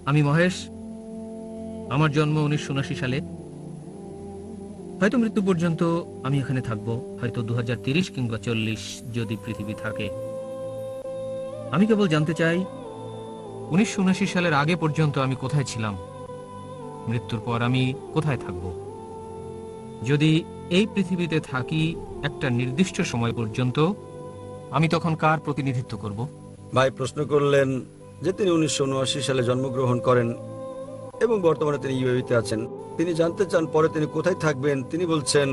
আমি মহেশ। আমার জন্ম 1979 সালে। হয়তো মৃত্যু পর্যন্ত আমি এখানে থাকবো, হয়তো 2030 কিংবা 40 যদি পৃথিবী থাকে। আমি কেবল জানতে চাই 1979 সালের আগে পর্যন্ত আমি কোথায় ছিলাম, মৃত্যুর পর আমি কোথায় থাকব। যদি এই পৃথিবীতে থাকি একটা নির্দিষ্ট সময় পর্যন্ত, আমি তখন কার প্রতিনিধিত্ব করব? ভাই প্রশ্ন করলেন যে তিনি 1979 সালে জন্মগ্রহণ করেন এবং বর্তমানে তিনি ইউএইতে আছেন। তিনি জানতে চান পরে তিনি কোথায় থাকবেন। তিনি বলছেন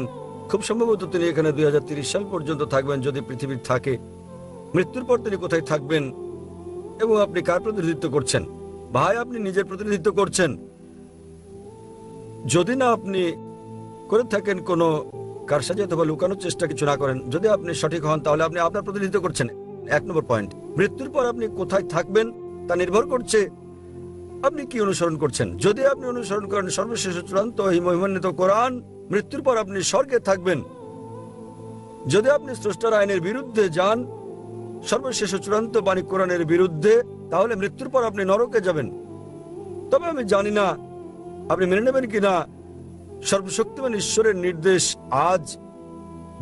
খুব সম্ভবত তিনি এখানে 2030 সাল পর্যন্ত থাকবেন যদি পৃথিবী থাকে। মৃত্যুর পর তিনি কোথায় থাকবেন এবং আপনি কার প্রতিনিধিত্ব করছেন? ভাই আপনি নিজের প্রতিনিধিত্ব করছেন। যদি না আপনি করে থাকেন কোনো কারসাজি অথবা লুকানোর চেষ্টা কিছু না করেন, যদি আপনি সঠিক হন তাহলে আপনি আপনার প্রতিনিধিত্ব করছেন। 1 নম্বর পয়েন্ট, মৃত্যুর পর আপনি কোথায় থাকবেন তা নির্ভর করছে আপনি কি অনুসরণ করছেন। যদি আপনি অনুসরণ করেন সর্বশেষ চূড়ান্ত মহিমান্বিত কোরআন, মৃত্যুর পর আপনি স্বর্গে থাকবেন। যদি আপনি স্রষ্টার আইনের বিরুদ্ধে যান, সর্বশেষ চূড়ান্ত বাণী কোরআনের বিরুদ্ধে, তাহলে মৃত্যুর পর আপনি নরকে যাবেন। তবে আমি জানি না আপনি মেনে নেবেন কিনা সর্বশক্তিমান ঈশ্বরের নির্দেশ আজ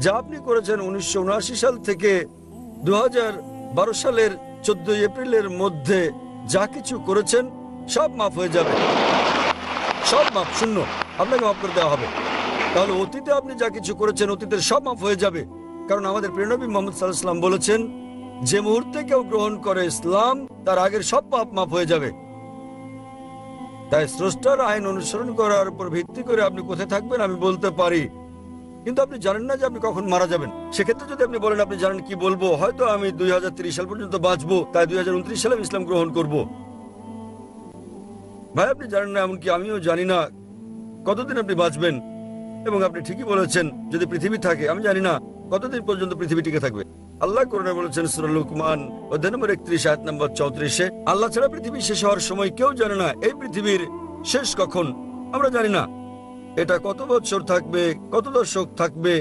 যা আপনি করেছেন 1979 সাল থেকে 2012 সালের 14 এপ্রিলের মধ্যে যা কিছু করেছেন সব মাফ হয়ে যাবে। সব মাফ, শূন্য, আপনাকে মাফ করে দেওয়া হবে। তাহলে অতীতে আপনি যা কিছু করেছেন অতীতের সব মাফ হয়ে যাবে। কারণ আমাদের প্রিয় নবী মুহাম্মদ সাল্লাল্লাহু আলাইহি ওয়াসাল্লাম বলেছেন যে মুহূর্তে কেউ গ্রহণ করে ইসলাম তার আগের সব পাপ মাফ হয়ে যাবে। তাই স্রষ্টার আইন অনুসরণ করার উপর ভিত্তি করে আপনি কোথায় থাকবেন আমি বলতে পারি, কিন্তু আপনি জানেন না যে আপনি কখন মারা যাবেন। সেক্ষেত্রে যদি আপনি বলেন আপনি জানেন কি বলবো, হয়তো আমি 2030 সাল পর্যন্ত বাঁচবো, তাই 2029 সালে আমি ইসলাম গ্রহণ করব। ভাই আপনি জানেন না, এমনকি আমিও জানি না কতদিন আপনি বাঁচবেন। এবং আপনি ঠিকই বলেছেন যদি পৃথিবী থাকে, আমি জানি না কতদিন পর্যন্ত পৃথিবী টিকে থাকবে। আল্লাহ কোরআনে বলেছেন সূরা লুকমান অধ্যায় নম্বর 31 আয়াত নম্বর 34, আল্লাহ ছাড়া পৃথিবী শেষ হওয়ার সময় কেউ জানে না এই পৃথিবীর শেষ কখন। আমরা জানি না এটা কত বছর থাকবে, কত দশক থাকবে,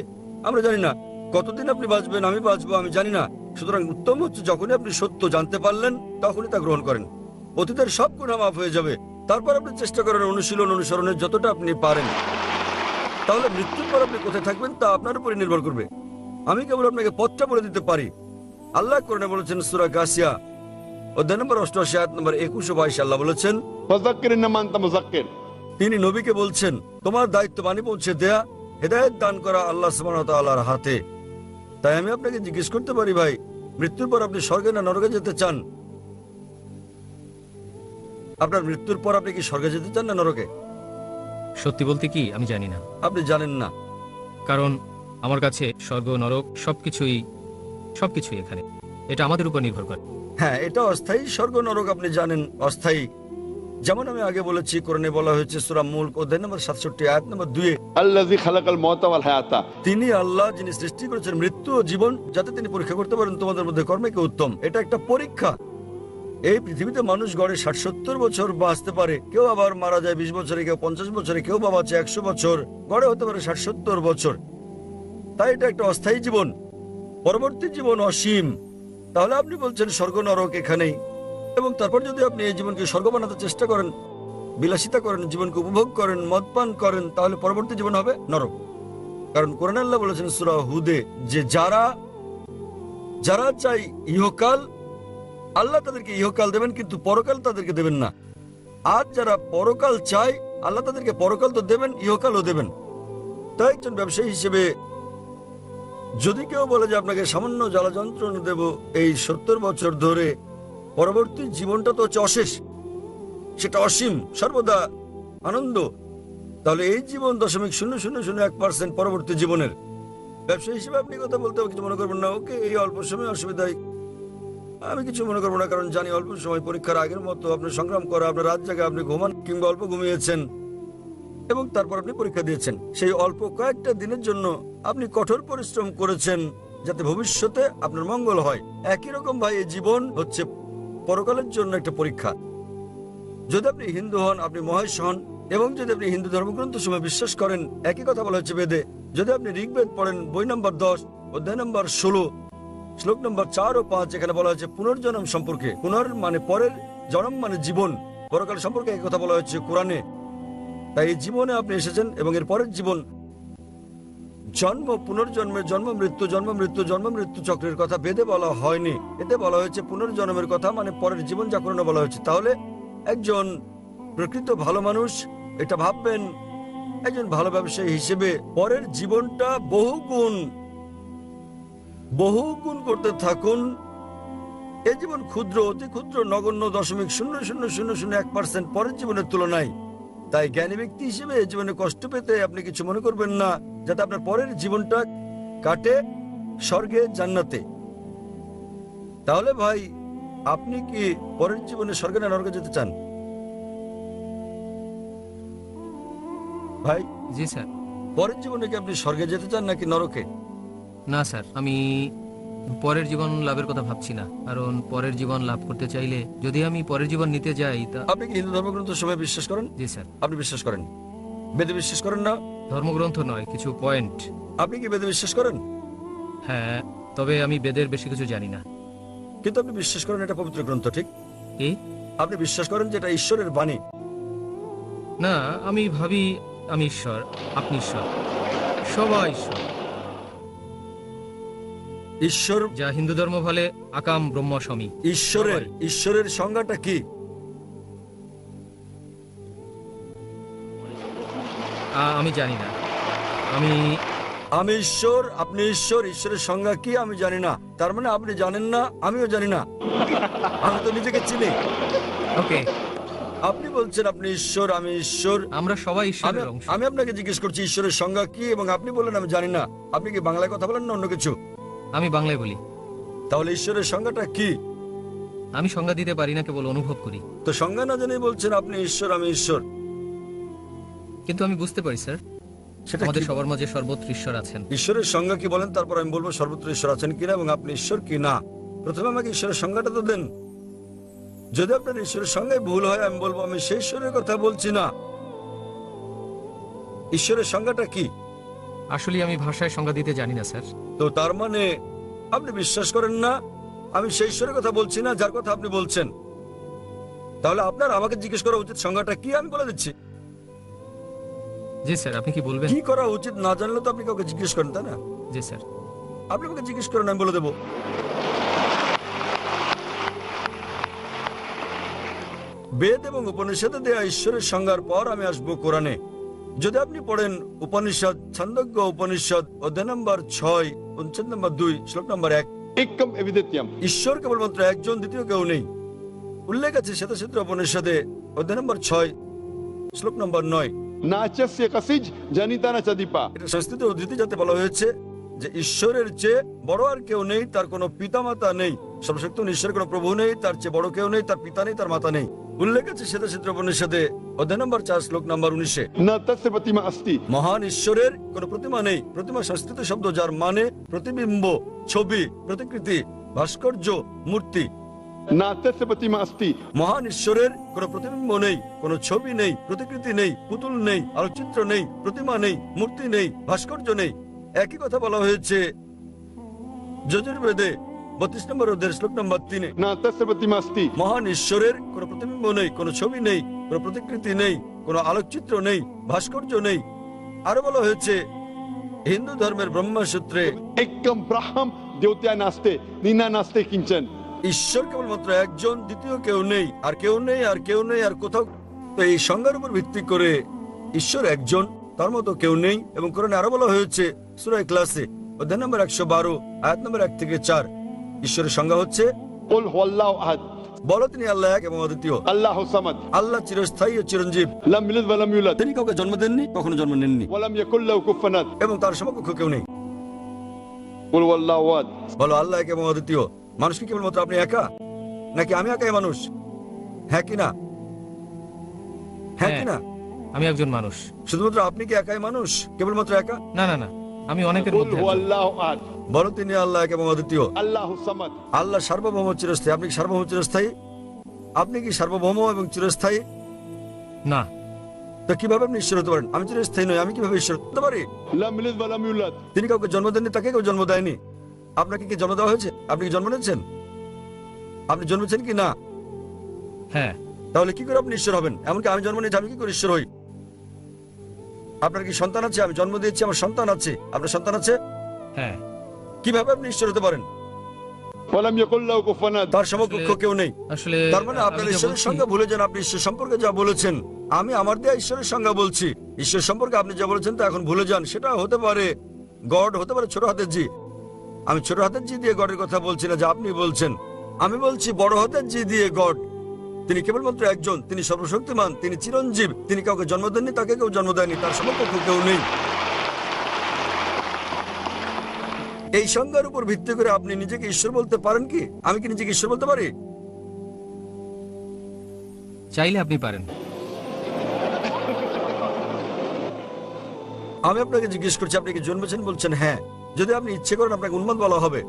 আমরা জানি না কতদিন আপনি বাঁচবেন, আমি বাঁচবো, আমি জানি না। সুতরাং উত্তম হচ্ছে যখনই আপনি সত্য জানতে পারলেন তখনই তা গ্রহণ করেন। অতীতের সব গুনাহ মাফ হয়ে যাবে। তারপর আপনি চেষ্টা করেন অনুশীলন অনুসরণের যতটা আপনি পারেন। তাহলে মৃত্যুর পর আপনি কোথায় থাকবেন তা আপনার উপরে নির্ভর করবে। আমি কেবল আপনাকে পথটা বলে দিতে পারি। আল্লাহ কোরআনে বলেছেন সূরা গাসিয়া অধ্যায় নম্বর 88 আয়াত নম্বর 21 ও 22, আল্লাহ বলেছেন তিনি নবীকে বলছেন তোমার দায়িত্ব বাণী পৌঁছে দেয়া, হেদায়েত দান করা আল্লাহ সুবহানাহু ওয়া তাআলার হাতে। তাই আমি আপনাকে জিজ্ঞেস করতে পারি ভাই, মৃত্যুর পর আপনি স্বর্গে না নরকে যেতে চান? আপনার মৃত্যুর পর আপনি কি স্বর্গে যেতে চান না নরকে? সত্যি বলতে কি আমি জানি না। আপনি জানেন না? কারণ আমার কাছে স্বর্গ নরক সবকিছুই এখানে, এটা আমাদের উপর নির্ভর করে। হ্যাঁ, এটা অস্থায়ী। স্বর্গ নরক আপনি জানেন অস্থায়ী। যেমন আমি আগে বলেছি কোরআনে বলা হয়েছে সূরা মুলক অধ্যায় নম্বর 67 আয়াত নম্বর 2, আল্লাযী খালাকাল মাউতা ওয়াল হায়াতা, তিনি আল্লাহ যিনি সৃষ্টি করেছেন মৃত্যু ও জীবন, যাতে তিনি পরীক্ষা করতে পারেন তোমাদের মধ্যে কর্মে কে উত্তম। এটা একটা পরীক্ষা। এই পৃথিবীতে মানুষ গড়ে 60-70 বছর বাঁচতে পারে, কেউ আবার মারা যায় 20 বছরে, কেউ 50 বছরে, কেউ বা বাঁচে 100 বছর, গড়ে হতে পারে 60-70 বছর। তাই এটা একটা অস্থায়ী জীবন, পরবর্তী জীবন অসীম। তাহলে আপনি বলছেন স্বর্গ নরক এখানেই, এবং তারপর যদি আপনি এই জীবনকে স্বর্গ বানাতে চেষ্টা করেন, বিলাসিতা করেন, জীবনকে উপভোগ করেন, মদপান করেন, তাহলে পরবর্তী জীবন হবে নরক। কারণ কোরআনে আল্লাহ বলেছেন সূরা হুদে যে যারা চাই ইহকাল, আল্লাহ তাদেরকে ইহকাল দেবেন কিন্তু পরকাল তাদেরকে দেবেন না। আর যারা পরকাল চায় আল্লাহ তাদেরকে পরকাল তো দেবেন, ইহকালও দেবেন। তাই একজন ব্যবসায়ী হিসেবে যদি কেউ বলে যে আপনাকে সামান্য জ্বালা যন্ত্রণা দেব এই 70 বছর ধরে, পরবর্তী জীবনটা তো হচ্ছে অশেষ, সেটা অসীম, সর্বদা আনন্দ, তাহলে এই জীবন 0.0001% পরবর্তী জীবনের। ব্যবসায়ী হিসেবে আপনি কথা বলতে কিছু মনে করবেন না, ওকে এই অল্প সময় অসুবিধায় আমি কিছু মনে করবো না, কারণ জানি অল্প সময় পরীক্ষার আগের মতো আপনি সংগ্রাম করা, আপনার রাত জায়গায় আপনি ঘুমান কিংবা অল্প ঘুমিয়েছেন এবং তারপর আপনি পরীক্ষা দিয়েছেন। সেই অল্প কয়েকটা দিনের জন্য আপনি কঠোর পরিশ্রম করেছেন যাতে ভবিষ্যতে আপনার মঙ্গল হয়। একই রকম ভাই এই জীবন হচ্ছে পরকালের জন্য একটা পরীক্ষা। যদি আপনি হিন্দু হন, আপনি মহেশ হন, এবং যদি আপনি হিন্দু ধর্মগ্রন্থ সময় বিশ্বাস করেন, একই কথা বলা হচ্ছে বেদে। যদি আপনি ঋগ্বেদ পড়েন বই নম্বর 10 অধ্যায় নম্বর 16 শ্লোক নম্বর 4 ও 5, এখানে বলা হয়েছে পুনর্জন্ম সম্পর্কে। পুনর মানে পরের, জন্ম মানে জীবন। পরকাল সম্পর্কে এই কথা বলা হয়েছে কোরআনে। তাই এই জীবনে আপনি এসেছেন এবং এর পরের জীবন, জন্ম পুনর্জন্মের, জন্ম মৃত্যু জন্ম মৃত্যু জন্ম মৃত্যু চক্রের কথা বেদে বলা হয়নি। এতে বলা হয়েছে পুনর্জন্মের কথা, মানে পরের জীবন যাপনে বলা হয়েছে। তাহলে একজন প্রকৃত ভালো মানুষ, এটা ভাববেন, একজন ভালো ব্যবসায়ী হিসেবে পরের জীবনটা বহু গুণ করতে থাকুন। এই জীবন ক্ষুদ্র, অতি ক্ষুদ্র, নগণ্য, 0.0001% পরের জীবনের তুলনায়। তাই জ্ঞানী ব্যক্তি হিসেবে এই জীবনে কষ্ট পেতে আপনি কিছু মনে করবেন না, যাতে আপনার পরের জীবনটা কাটে স্বর্গে, জান্নাতে। তাহলে ভাই, আপনি কি পরের জীবনে স্বর্গে না নরকে যেতে চান? ভাই, জি স্যার। পরের জীবনে কি আপনি স্বর্গে যেতে চান নাকি নরকে? না স্যার, আমি পরের জীবন লাভের কথা ভাবছি না। কারণ পরের জীবন লাভ করতে চাইলে যদি আমি পরের জীবন নিতে যাই তা... আপনি কি হিন্দু ধর্মগ্রন্থ সময় বিশ্বাস করেন? জি স্যার। আপনি বিশ্বাস করেন? বেদে বিশ্বাস করেন না? ধর্মগ্রন্থ নয়, কিছু পয়েন্ট। আপনি কি বেদে বিশ্বাস করেন? হ্যাঁ, তবে আমি বেদের বেশি কিছু জানি না। কিন্তু আপনি বিশ্বাস করেন এটা পবিত্র গ্রন্থ, ঠিক? কি? আপনি বিশ্বাস করেন যে এটা ঈশ্বরের বাণী? না, আমি ভাবি আমি ঈশ্বর, আপনি ঈশ্বর, সবাই ঈশ্বর। ঈশ্বর, যা হিন্দু ধর্ম বলে আকাম ব্রহ্ম স্বামী। ঈশ্বরের সংজ্ঞাটা কি? আমি জানি না। আমি ঈশ্বর, আপনি ঈশ্বর, ঈশ্বরের সংজ্ঞা কি আমি জানি না। তার মানে আপনি জানেন না, আমিও জানি না। আমি তো নিজেকে চিনি। ওকে, আপনি বলছেন আপনি ঈশ্বর, আমি ঈশ্বর, আমরা সবাই ঈশ্বরের অংশ। আমি আপনাকে জিজ্ঞেস করছি ঈশ্বরের সংজ্ঞা কি, এবং আপনি বললেন আমি জানি না। আপনি কি বাংলায় কথা বলেন না অন্য কিছু? আমি বাংলায় বলি। তাহলে ঈশ্বরের সংজ্ঞাটা কি? আমি সংজ্ঞা দিতে পারি না, কেবল অনুভব করি। তো সংজ্ঞা না জেনেই বলছেন আপনি ঈশ্বর, আমি ঈশ্বর। কিন্তু আমি বুঝতে পারি স্যার, সেটা আমাদের কি? সবার মাঝে সর্বত্র ঈশ্বর আছেন। ঈশ্বরের সংজ্ঞা কি বলেন, তারপর আমি বলবো সর্বত্র ঈশ্বর আছেন কিনা এবং আপনি ঈশ্বর কি না। প্রথমে আমাকে ঈশ্বরের সংজ্ঞাটা তো দেন। যদি আপনার ঈশ্বরের সংজ্ঞায় ভুল হয়, আমি বলবো আমি সেই ঈশ্বরের কথা বলছি না। ঈশ্বরের সংজ্ঞাটা কি? আসলে আমি ভাষায় সংজ্ঞা দিতে জানি না স্যার। তো তার মানে আপনি বিশ্বাস করেন না আমি সেই ঈশ্বরের কথা বলছি না যার কথা আপনি বলছেন। তাহলে আপনার আমাকে জিজ্ঞেস করা উচিত সংজ্ঞাটা কি, আমি বলে দিচ্ছি। জি স্যার, আপনি কি বলবেন? কি করা উচিত না জানলে তো আপনি কাউকে জিজ্ঞেস করেন, তাই না? জি স্যার। আপনি আমাকে জিজ্ঞেস করেন, আমি বলে দেবো। বেদ এবং উপনিষদে দেয়া ঈশ্বরের সংজ্ঞার পর আমি আসবো কোরআনে। যদি আপনি পড়েন উপনিষদ, ছান্দোগ্য উপনিষদ, অধ্যায় নম্বর 6, অনুচ্ছেদ নম্বর 2, শ্লোক নম্বর 1, एकम एविदित्यम। ঈশ্বর কেবলমাত্র একজন, দ্বিতীয় কেউ নেই। উল্লেখ আছে শ্বেতসূত্র উপনিষদে অধ্যায় নম্বর 6, শ্লোক নম্বর 9। नाचस्य कसिज जनिता न चदीपा। এটা সংস্কৃত উদ্ধৃতি, যাতে বলা হয়েছে যে ঈশ্বরের চেয়ে বড় আর কেউ নেই, তার কোনো পিতামাতা নেই। সর্বশক্ত ঈশ্বরের কোনো প্রভু নেই, তার চেয়ে বড় কেউ নেই, তার পিতা নেই, তার মাতা নেই। উল্লেখ আছে শ্বেতসূত্র উপনিষদে অধ্যায় নম্বর 4, শ্লোক নম্বর 19। न तस्य प्रतिमा अस्ति। মহান ঈশ্বরের কোনো প্রতিমা নেই। প্রতিমা সংস্কৃত শব্দ, যার মানে প্রতিবিম্ব, ছবি, প্রতিকৃতি, ভাস্কর্য, মূর্তি। न तस्य प्रतिमा अस्ति। মহান ঈশ্বরের কোনো প্রতিবিম্ব নেই, কোনো ছবি নেই, প্রতিকৃতি নেই, পুতুল নেই, আলোকচিত্র নেই, প্রতিমা নেই, মূর্তি নেই, ভাস্কর্য নেই। একই কথা বলা হয়েছে যজুর্বেদে 32 নম্বর অধ্যায়ের শ্লোক নম্বর 3। न तस्य प्रतिमा अस्ति। মহান ঈশ্বরের কোনো প্রতিবিম্ব নেই, কোনো ছবি নেই, কোনো প্রতিকৃতি নেই, কোনো আলোকচিত্র নেই, ভাস্কর্য নেই। আরো বলা হয়েছে হিন্দু ধর্মের ব্রহ্মসূত্রে एकम ब्रह्म द्योत्या नास्ते नीना नास्ते किंचन। ঈশ্বর কেবলমাত্র একজন, দ্বিতীয় কেউ নেই, আর কেউ নেই, আর কেউ নেই, আর কোথাও। তো এই সংজ্ঞার উপর ভিত্তি করে ঈশ্বর একজন, তার মতো কেউ নেই। এবং কোরআনে আরো বলা হয়েছে সূরা ইখলাসে অধ্যায় নম্বর 112, আয়াত নম্বর 1 থেকে 4। ঈশ্বরের সংজ্ঞা হচ্ছে, कुल हुवल्लाहु अहद। বলো তিনি আল্লাহ এক এবং অদ্বিতীয়। अल्लाहु समद। আল্লাহ চিরস্থায়ী ও চিরঞ্জীব। लम यलिद वलम यूलद। তিনি কাউকে জন্ম দেননি, কখনো জন্ম নেননি, वलम यकुल लहु कुफुवन अहद। এবং তার সমকক্ষ কেউ নেই। कुल हुवल्लाहु अहद। বলো আল্লাহ এক এবং অদ্বিতীয়। মানুষ কি কেবলমাত্র আপনি একা, নাকি আমি একাই মানুষ? হ্যাঁ কি না? হ্যাঁ কি না? আমি একজন মানুষ। শুধুমাত্র আপনি কি একাই মানুষ, কেবলমাত্র একা? না না না, আমি অনেকের कुल মধ্যে একজন। हुवल्लाहु अहद। বলো তিনি আল্লাহ এক এবং অদ্বিতীয়। अल्लाहु समद। আল্লাহ সার্বভৌম চিরস্থায়ী। আপনি কি সার্বভৌম চিরস্থায়ী? আপনি কি সার্বভৌম এবং চিরস্থায়ী? না। তো কিভাবে আপনি ঈশ্বর হতে পারেন? আমি চিরস্থায়ী নই, আমি কিভাবে ঈশ্বর হতে পারি? लम यलिद वलम यूलद। তিনি কাউকে জন্ম দেননি, তাকে কেউ জন্ম দেয়নি। আপনাকে কি জন্ম দেওয়া হয়েছে? আপনি কি জন্ম নিয়েছেন? আপনি জন্মেছেন কি না? হ্যাঁ। তাহলে কি করে আপনি ঈশ্বর হবেন? এমনকি আমি জন্ম নিয়েছি, আমি কি করে ঈশ্বর হই? আপনার কি সন্তান আছে? আমি জন্ম দিয়েছি, আমার সন্তান আছে। আপনার সন্তান আছে? হ্যাঁ। কিভাবে আপনি ঈশ্বর হতে পারেন? ولم يكن له كفوا أحد। তার সমকক্ষ কেউ নেই। আসলে তার মানে আপনার আমি যা ঈশ্বরের বলছি- সংজ্ঞা ভুলে যান। আপনি ঈশ্বর সম্পর্কে যা বলেছেন, আমি আমার দেয়া ঈশ্বরের সংজ্ঞা বলছি। ঈশ্বর সম্পর্কে আপনি যা বলেছেন তা এখন ভুলে যান। সেটা হতে পারে গড, হতে পারে ছোট হাতের জি। আমি ছোট হাতের জি দিয়ে গডের কথা বলছি না যা আপনি বলছেন। আমি বলছি বড় হাতের জি দিয়ে গড। তিনি কেবলমাত্র একজন, তিনি সর্বশক্তিমান, তিনি চিরঞ্জীব, তিনি কাউকে জন্ম দেননি, তাকে কেউ জন্ম দেয়নি, তার সমকক্ষ কেউ নেই। এই সংজ্ঞার উপর ভিত্তি করে আপনি নিজেকে ঈশ্বর বলতে পারেন কি? আমি কি নিজেকে ঈশ্বর বলতে পারি? চাইলে আপনি পারেন। আমি আপনাকে জিজ্ঞেস করছি, আপনি কি জন্মেছেন? বলছেন হ্যাঁ। যদি আপনি ইচ্ছে করেন আপনাকে উন্মাদ বলা হবে।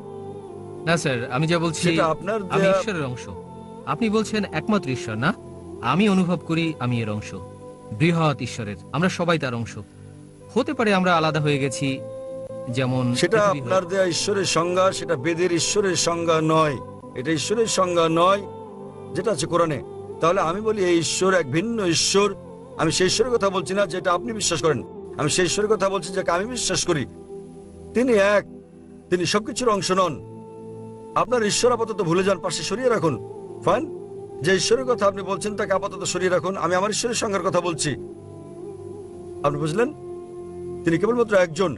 না স্যার, আমি যা বলছি সেটা আপনার আমি দেয়া- ঈশ্বরের অংশ। আপনি বলছেন একমাত্র ঈশ্বর না, আমি অনুভব করি আমি এর অংশ, বৃহৎ ঈশ্বরের। আমরা সবাই তার অংশ। হতে পারে আমরা আলাদা হয়ে গেছি, যেমন সেটা পৃথিবী আপনার হয়ে- দেয়া ঈশ্বরের সংজ্ঞা, সেটা বেদের ঈশ্বরের সংজ্ঞা নয়। এটা ঈশ্বরের সংজ্ঞা নয় যেটা আছে কোরআনে। তাহলে আমি বলি এই ঈশ্বর এক ভিন্ন ঈশ্বর। আমি সেই ঈশ্বরের কথা বলছি না যেটা আপনি বিশ্বাস করেন। আমি সেই ঈশ্বরের কথা বলছি যাকে আমি বিশ্বাস করি। তিনি এক, তিনি সবকিছুর অংশ নন। আপনার ঈশ্বর আপাতত ভুলে যান, পাশে সরিয়ে রাখুন। ফাইন, যে ঈশ্বরের কথা আপনি বলছেন তাকে আপাতত সরিয়ে রাখুন। আমি আমার ঈশ্বরের সংজ্ঞার কথা বলছি। আপনি বুঝলেন? তিনি কেবলমাত্র একজন,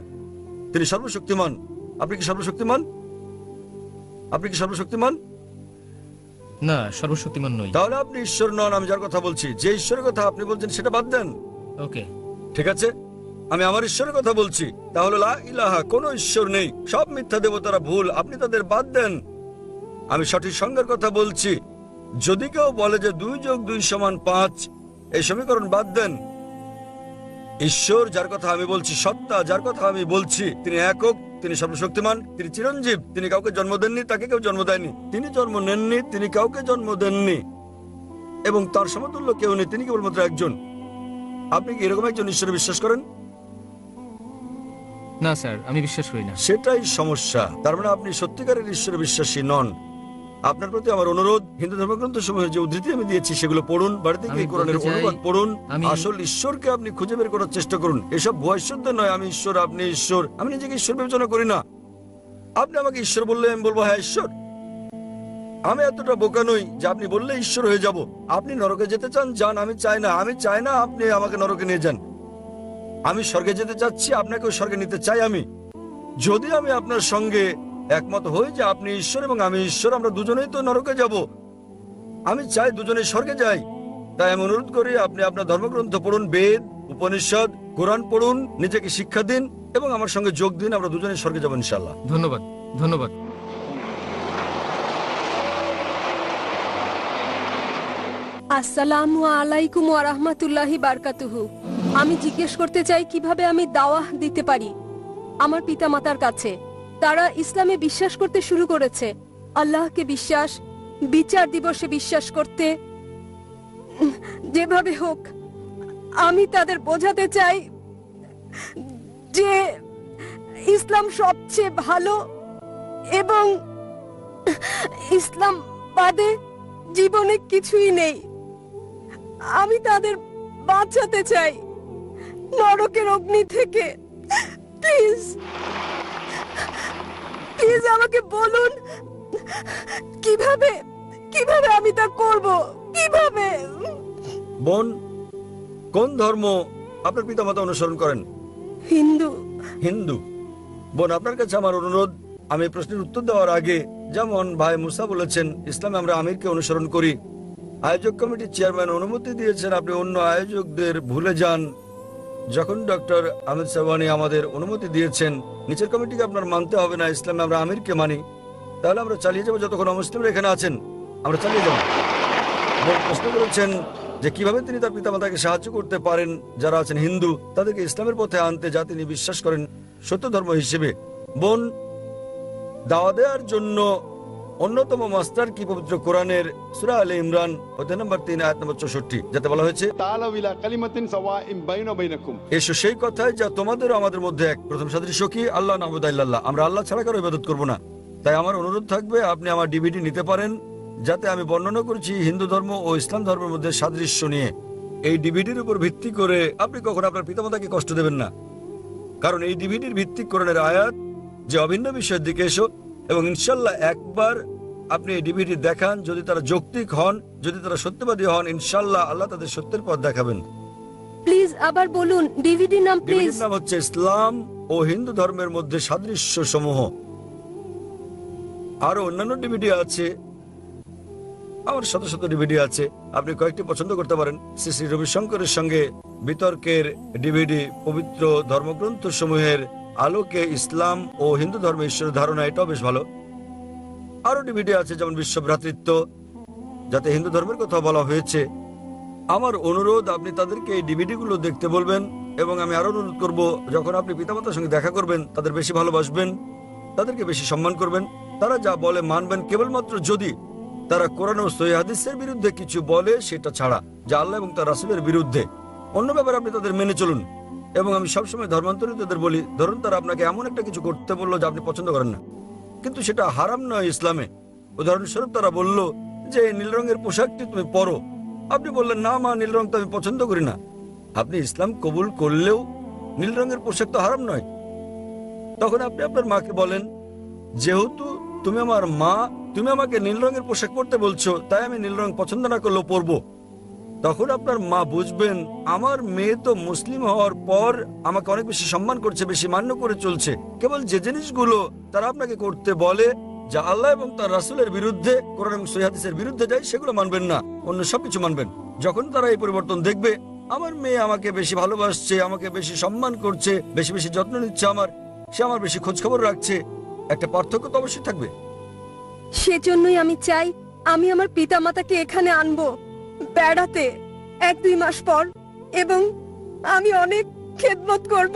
তিনি সর্বশক্তিমান। আপনি কি সর্বশক্তিমান? আপনি কি সর্বশক্তিমান? না, সর্বশক্তিমান নই। তাহলে আপনি ঈশ্বর নন। আমি যার কথা বলছি, যে ঈশ্বরের কথা আপনি বলছেন সেটা বাদ দেন। ওকে। ঠিক আছে, আমি আমার ঈশ্বরের কথা বলছি। তাহলে লা ইলাহা, কোনো ঈশ্বর নেই, সব মিথ্যা দেবতারা ভুল, আপনি তাদের বাদ দেন। আমি সঠিক সংজ্ঞার কথা বলছি। যদি কেউ বলে যে 2 + 2 = 5, এই সমীকরণ বাদ দেন। ঈশ্বর যার কথা আমি বলছি, সত্তা যার কথা আমি বলছি, তিনি একক, তিনি সর্বশক্তিমান, তিনি চিরঞ্জীব, তিনি কাউকে জন্ম দেননি, তাকে কেউ জন্ম দেয়নি, তিনি জন্ম নেননি, তিনি কাউকে জন্ম দেননি, এবং তার সমতুল্য কেউ নেই, তিনি কেবলমাত্র একজন। আপনি কি এরকম একজন ঈশ্বরে বিশ্বাস করেন? না স্যার, আমি বিশ্বাস করি না। সেটাই সমস্যা। তার মানে আপনি সত্যিকারের ঈশ্বরে বিশ্বাসী নন। আপনার প্রতি আমার অনুরোধ, হিন্দু ধর্মগ্রন্থ সমূহের যে উদ্ধৃতি আমি দিয়েছি সেগুলো পড়ুন, বাড়িতে আমি গিয়ে কোরআনের বলতে চাই, অনুবাদ পড়ুন। আমি- আসল ঈশ্বরকে আপনি খুঁজে বের করার চেষ্টা করুন। এসব ভুয়া ঈশ্বরদের নয়, আমি ঈশ্বর, আপনি ঈশ্বর। আমি নিজেকে ঈশ্বর বিবেচনা করি না। আপনি আমাকে ঈশ্বর বললে আমি বলবো হ্যাঁ ঈশ্বর। আমি এতটা বোকা নই যে আপনি বললে ঈশ্বর হয়ে যাব। আপনি নরকে যেতে চান, যান। আমি চাই না, আমি চাই না আপনি আমাকে নরকে নিয়ে যান। আমি স্বর্গে যেতে চাচ্ছি, আপনাকেও স্বর্গে নিতে চাই আমি। যদি আমি আপনার সঙ্গে একমত হই যে আপনি ঈশ্বর এবং আমি ঈশ্বর, আমরা দুজনেই তো নরকে যাব। আমি চাই দুজনেই স্বর্গে যাই। তাই আমি অনুরোধ করি আপনি আপনার ধর্মগ্রন্থ পড়ুন, বেদ, উপনিষদ, কোরআন পড়ুন, নিজেকে শিক্ষা দিন এবং আমার সঙ্গে যোগ দিন। আমরা দুজনেই স্বর্গে যাব ইনশাআল্লাহ। ধন্যবাদ, ধন্যবাদ। আসসালামু আলাইকুম ওয়া রাহমাতুল্লাহি বারকাতুহু। আমি জিজ্ঞেস করতে চাই কিভাবে আমি দাওয়াহ দিতে পারি আমার পিতামাতার কাছে। তারা ইসলামে বিশ্বাস করতে শুরু করেছে, আল্লাহকে বিশ্বাস, বিচার দিবসে বিশ্বাস করতে। যেভাবে হোক আমি তাদের বোঝাতে চাই যে ইসলাম সবচেয়ে ভালো এবং ইসলাম বাদে জীবনে কিছুই নেই। আমি তাদের বাঁচাতে চাই নরকের অগ্নি থেকে। প্লিজ প্লিজ আমাকে বলুন কিভাবে কিভাবে আমি তা করব, কিভাবে? বোন, কোন ধর্ম আপনার পিতামাতা অনুসরণ করেন? হিন্দু। হিন্দু। বোন, আপনার কাছে আমার অনুরোধ, আমি এই প্রশ্নের উত্তর দেওয়ার আগে, যেমন ভাই মুসা বলেছেন ইসলামে আমরা আমিরকে অনুসরণ করি, আয়োজক কমিটির চেয়ারম্যান অনুমতি দিয়েছেন, আপনি অন্য আয়োজকদের ভুলে যান। যখন ডক্টর আহমেদ সাওয়ানি আমাদের অনুমতি দিয়েছেন, নিচের কমিটিকে আপনার মানতে হবে না, ইসলামে আমরা আমিরকে মানি, তাহলে আমরা চালিয়ে যাবো। যতক্ষণ অমুসলিমরা এখানে আছেন আমরা চালিয়ে যাব। বোন প্রশ্ন করেছেন যে কিভাবে তিনি তার পিতামাতাকে সাহায্য করতে পারেন যারা আছেন হিন্দু, তাদেরকে ইসলামের পথে আনতে, যা তিনি বিশ্বাস করেন সত্য ধর্ম হিসেবে। বোন, দাওয়া দেওয়ার জন্য অন্যতম মাস্টার কি পবিত্র কোরআনের সূরা আলে ইমরান অধ্যায় নম্বর 3 আয়াত নম্বর 64, যাতে বলা হয়েছে تعالوا إلى كلمة سواء بيننا وبينكم। এসো সেই কথায় যা তোমাদের ও আমাদের মধ্যে এক। প্রথম সাদৃশ্য কি? আল্লাহ নাবুদা ইল্লাল্লাহ, আমরা আল্লাহ ছাড়া কারো ইবাদত করব না। তাই আমার অনুরোধ থাকবে আপনি আমার ডিভিডি নিতে পারেন যাতে আমি বর্ণনা করেছি হিন্দু ধর্ম ও ইসলাম ধর্মের মধ্যে সাদৃশ্য নিয়ে। এই ডিভিডির উপর ভিত্তি করে আপনি কখনো আপনার পিতামাতাকে কষ্ট দেবেন না, কারণ এই ডিভিডির ভিত্তিক কোরআনের আয়াত যে অভিন্ন বিষয়ের দিকে এসো, এবং ইনশাল্লাহ একবার আপনি এই ডিভিডি দেখান, যদি তারা যৌক্তিক হন, যদি তারা সত্যবাদী হন, ইনশাল্লাহ আল্লাহ তাদের সত্যের পথ দেখাবেন। প্লিজ আবার বলুন ডিভিডি নাম প্লিজ। ডিভিডির নাম হচ্ছে ইসলাম ও হিন্দু ধর্মের মধ্যে সাদৃশ্য সমূহ। আরো অন্যান্য ডিভিডি আছে, আমার শত শত ডিভিডি আছে, আপনি কয়েকটি পছন্দ করতে পারেন। শ্রী শ্রী রবিশঙ্করের সঙ্গে বিতর্কের ডিভিডি, পবিত্র ধর্মগ্রন্থ সমূহের আলোকে ইসলাম ও হিন্দু ধর্মে ঈশ্বরের ধারণা, এটাও বেশ ভালো। আরো ডিভিডি আছে যেমন বিশ্ব ভ্রাতৃত্ব, যাতে হিন্দু ধর্মের কথা বলা হয়েছে। আমার অনুরোধ, আপনি তাদেরকে এই ডিভিডি গুলো দেখতে বলবেন, এবং আমি আরো অনুরোধ করব, যখন আপনি পিতামাতার সঙ্গে দেখা করবেন তাদের বেশি ভালোবাসবেন, তাদেরকে বেশি সম্মান করবেন। তারা যা বলে মানবেন, কেবলমাত্র যদি তারা কোরআন ও সহিহ হাদিসের বিরুদ্ধে কিছু বলে, সেটা ছাড়া, যা আল্লাহ এবং তার রাসূলের বিরুদ্ধে। অন্য ব্যাপারে আপনি তাদের মেনে চলুন। এবং আমি সবসময় ধর্মান্তরিতদের বলি, ধরুন তারা আপনাকে এমন একটা কিছু করতে বললো যা আপনি পছন্দ করেন না, কিন্তু সেটা হারাম নয় ইসলামে। উদাহরণস্বরূপ তারা বলল যে নীল রঙের পোশাকটি তুমি পরো, আপনি বললেন না মা, নীল রং তো আমি পছন্দ করি না। আপনি ইসলাম কবুল করলেও নীল রঙের পোশাক তো হারাম নয়। তখন আপনি আপনার মাকে বলেন, যেহেতু তুমি আমার মা, তুমি আমাকে নীল রঙের পোশাক পরতে বলছো, তাই আমি নীল রং পছন্দ না করলেও পরবো। তখন আপনার মা বুঝবেন, আমার মেয়ে তো মুসলিম হওয়ার পর আমাকে অনেক বেশি সম্মান করছে, বেশি মান্য করে চলছে। কেবল যে জিনিসগুলো তারা আপনাকে করতে বলে যা আল্লাহ এবং তার রাসূলের বিরুদ্ধে, কোরআন এবং সহিহ হাদিসের বিরুদ্ধে যায়, সেগুলো মানবেন না, অন্য সবকিছু মানবেন। যখন তারা এই পরিবর্তন দেখবে, আমার মেয়ে আমাকে বেশি ভালোবাসছে, আমাকে বেশি সম্মান করছে, বেশি বেশি যত্ন নিচ্ছে আমার, সে আমার বেশি খোঁজ খবর রাখছে, একটা পার্থক্য তো অবশ্যই থাকবে। সেজন্যই আমি চাই আমি আমার পিতামাতাকে এখানে আনবো বেড়াতে 1-2 মাস পর, এবং আমি অনেক খেদমত করব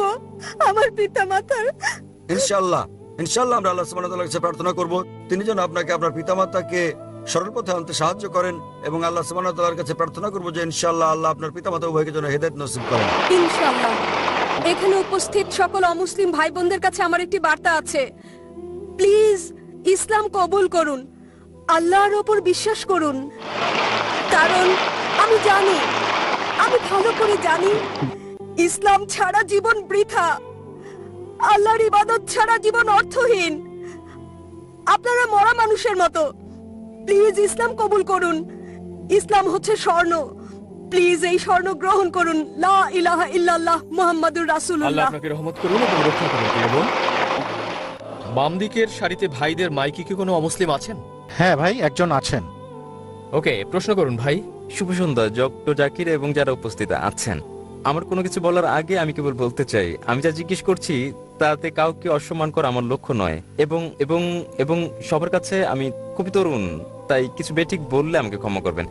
আমার পিতামাতার। ইনশাআল্লাহ ইনশাআল্লাহ আমরা আল্লাহ সুবহানাহু ওয়া তাআলার কাছে প্রার্থনা করব, তিনি যেন আপনাকে আপনার পিতামাতাকে সরল পথে আনতে সাহায্য করেন, এবং আল্লাহ সুবহানাহু ওয়া তাআলার কাছে প্রার্থনা করব যে ইনশাআল্লাহ আল্লাহ আপনার পিতামাতা উভয়কে যেন হেদায়েত নসিব করেন। ইনশাআল্লাহ। এখানে উপস্থিত সকল অমুসলিম ভাই বোনদের কাছে আমার একটি বার্তা আছে, প্লিজ ইসলাম কবুল করুন, আল্লাহর ওপর বিশ্বাস করুন। কারণ আমি জানি, আমি ভালো করে জানি, ইসলাম ছাড়া জীবন বৃথা, আল্লাহর ইবাদত ছাড়া জীবন অর্থহীন। আপনারা মরা মানুষের মতো। প্লিজ ইসলাম কবুল করুন। ইসলাম হচ্ছে স্বর্ণ, প্লিজ এই স্বর্ণ গ্রহণ করুন। লা ইলাহা ইল্লাল্লাহ মুহাম্মাদুর আল্লাহ রাসূলুল্লাহ। আপনাকে রহমত করুন এবং রক্ষা করুন। প্রিয় বোন, বাম দিকের সারিতে ভাইদের মাইকে কি কোনো অমুসলিম আছেন? হ্যাঁ ভাই, একজন আছেন। ওকে, প্রশ্ন করুন ভাই। শুভ সন্ধ্যা ডক্টর জাকির এবং যারা উপস্থিত আছেন। আমার কোনো কিছু বলার আগে আমি কেবল বলতে চাই, আমি যা জিজ্ঞেস করছি তাতে কাউকে অসম্মান করা আমার লক্ষ্য নয়, এবং এবং এবং সবার কাছে আমি খুবই তরুণ, তাই কিছু বেঠিক বললে আমাকে ক্ষমা করবেন।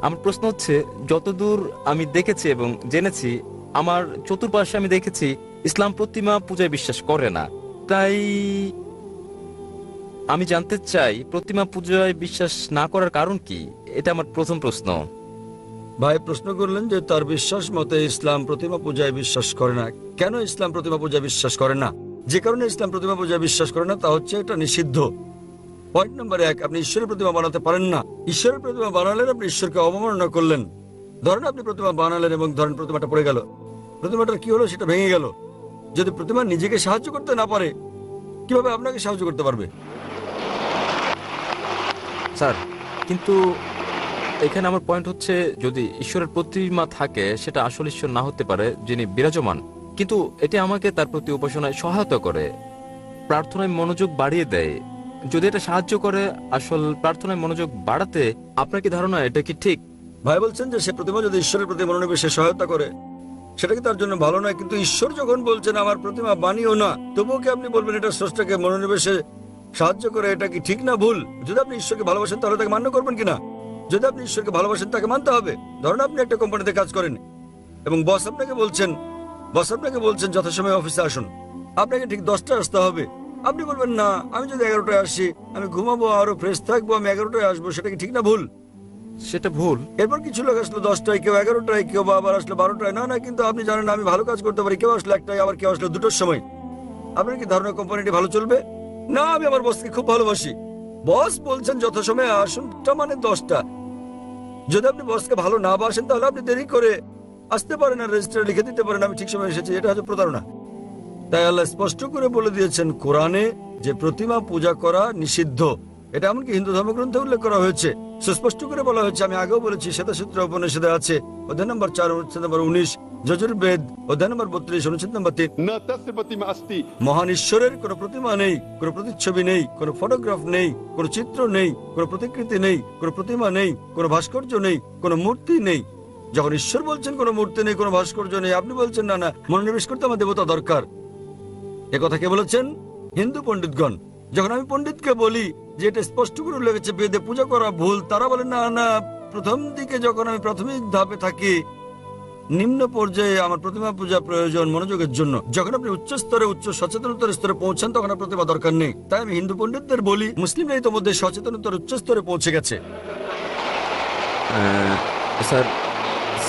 আমার প্রশ্ন হচ্ছে, যতদূর আমি দেখেছি এবং জেনেছি, আমার চতুর্পাশে আমি দেখেছি ইসলাম প্রতিমা পূজায় বিশ্বাস করে না। তাই আমি জানতে চাই প্রতিমা পূজায় বিশ্বাস না করার কারণ কি? এটা আমার প্রথম প্রশ্ন। ভাই প্রশ্ন করলেন যে তার বিশ্বাস মতে ইসলাম প্রতিমা পূজায় বিশ্বাস করে না। কেন ইসলাম প্রতিমা পূজায় বিশ্বাস করে না? যে কারণে ইসলাম প্রতিমা পূজায় বিশ্বাস করে না তা হচ্ছে এটা নিষিদ্ধ। পয়েন্ট নাম্বার 1, আপনি ঈশ্বরের প্রতিমা বানাতে পারেন না। ঈশ্বরের প্রতিমা বানালেন আপনি ঈশ্বরকে অবমাননা করলেন। ধরেন আপনি প্রতিমা বানালেন এবং ধরেন প্রতিমাটা পড়ে গেল, প্রতিমাটার কি হলো? সেটা ভেঙে গেল। যদি প্রতিমা নিজেকে সাহায্য করতে না পারে, কিভাবে আপনাকে সাহায্য করতে পারবে? স্যার, কিন্তু এখানে আমার পয়েন্ট হচ্ছে, যদি ঈশ্বরের প্রতিমা থাকে, সেটা আসল ঈশ্বর না হতে পারে যিনি বিরাজমান, কিন্তু এটি আমাকে তার প্রতি উপাসনায় সহায়তা করে, প্রার্থনায় মনোযোগ বাড়িয়ে দেয়। যদি এটা সাহায্য করে আসল প্রার্থনায় মনোযোগ বাড়াতে, আপনার কি ধারণা এটা কি ঠিক? ভাই বলছেন যে সে প্রতিমা যদি ঈশ্বরের প্রতি মনোনিবেশে সহায়তা করে, সেটা কি তার জন্য ভালো নয়? কিন্তু ঈশ্বর যখন বলছেন আমার প্রতিমা বানিও না, তবুও কি আপনি বলবেন এটা স্রষ্টাকে মনোনিবেশে সাহায্য করে? এটা কি ঠিক না ভুল? যদি আপনি ঈশ্বরকে ভালোবাসেন তাহলে তাকে মান্য করবেন কিনা? যদি আপনি ঈশ্বরকে ভালোবাসেন তাকে মানতে হবে। ধরুন আপনি একটা কোম্পানিতে কাজ করেন এবং বস আপনাকে বলছেন যথাসময়ে অফিসে আসুন, আপনাকে ঠিক 10টায় আসতে হবে। আপনি বলবেন না, আমি যদি 11টায় আসি, আমি ঘুমাবো, আরো ফ্রেশ থাকবো, আমি 11টায় আসবো। সেটা কি ঠিক না ভুল? সেটা ভুল। এরপর কিছু লোক আসলো 10টায়, কেউ 11টায়, কেউ আবার আসলো 12টায়। না, কিন্তু আপনি জানেন আমি ভালো কাজ করতে পারি। কেউ আসলো 1টায়, আবার কেউ আসলো 2টোর সময়। আপনার কি ধারণা কোম্পানিটি ভালো চলবে? না, আমি আমার বসকে খুব ভালোবাসি, বস বলছেন যথাসময়ে আসুনটা মানে 10টা। যদি আপনি বসকে ভালো না বাসেন তাহলে আপনি দেরি করে আসতে পারেন আর রেজিস্টারে লিখে দিতে পারেন আমি ঠিক সময় এসেছি। এটা হচ্ছে প্রতারণা। তাই আল্লাহ স্পষ্ট করে বলে দিয়েছেন কোরআনে যে প্রতিমা পূজা করা নিষিদ্ধ। এটা এমনকি হিন্দু ধর্মগ্রন্থে উল্লেখ করা হয়েছে, সুস্পষ্ট করে বলা হয়েছে। আমি আগেও বলেছি, শ্বেতাসূত্র উপনিষদে আছে, অধ্যায় নম্বর 4 অনুচ্ছেদ নম্বর 19, যজুর্বেদ অধ্যায় নম্বর 32 অনুচ্ছেদ নম্বর 3। न तस्य प्रतिमा अस्ति। মহান ঈশ্বরের কোনো প্রতিমা নেই, কোনো প্রতিচ্ছবি নেই, কোনো ফটোগ্রাফ নেই, কোনো চিত্র নেই, কোনো প্রতিকৃতি নেই, কোনো প্রতিমা নেই, কোনো ভাস্কর্য নেই, কোনো মূর্তি নেই। যখন ঈশ্বর বলছেন কোনো মূর্তি নেই, কোনো ভাস্কর্য নেই, আপনি বলছেন না না মনোনিবেশ করতে আমার দেবতা দরকার। কথা কে বলেছেন? হিন্দু পণ্ডিতগণ। যখন আমি পণ্ডিতকে বলি যে এটা স্পষ্ট করে উল্লেখ আছে বেদে পূজা করা ভুল, তারা বলেন না না, প্রথম দিকে যখন আমি প্রাথমিক ধাপে থাকি, নিম্ন পর্যায়ে আমার প্রতিমা পূজা প্রয়োজন মনোযোগের জন্য। যখন আপনি উচ্চ স্তরে, উচ্চ সচেতনতার স্তরে পৌঁছান তখন আর প্রতিমা দরকার নেই। তাই আমি হিন্দু পণ্ডিতদের বলি মুসলিমরা ইতোমধ্যে সচেতনতার উচ্চ স্তরে পৌঁছে গেছে। স্যার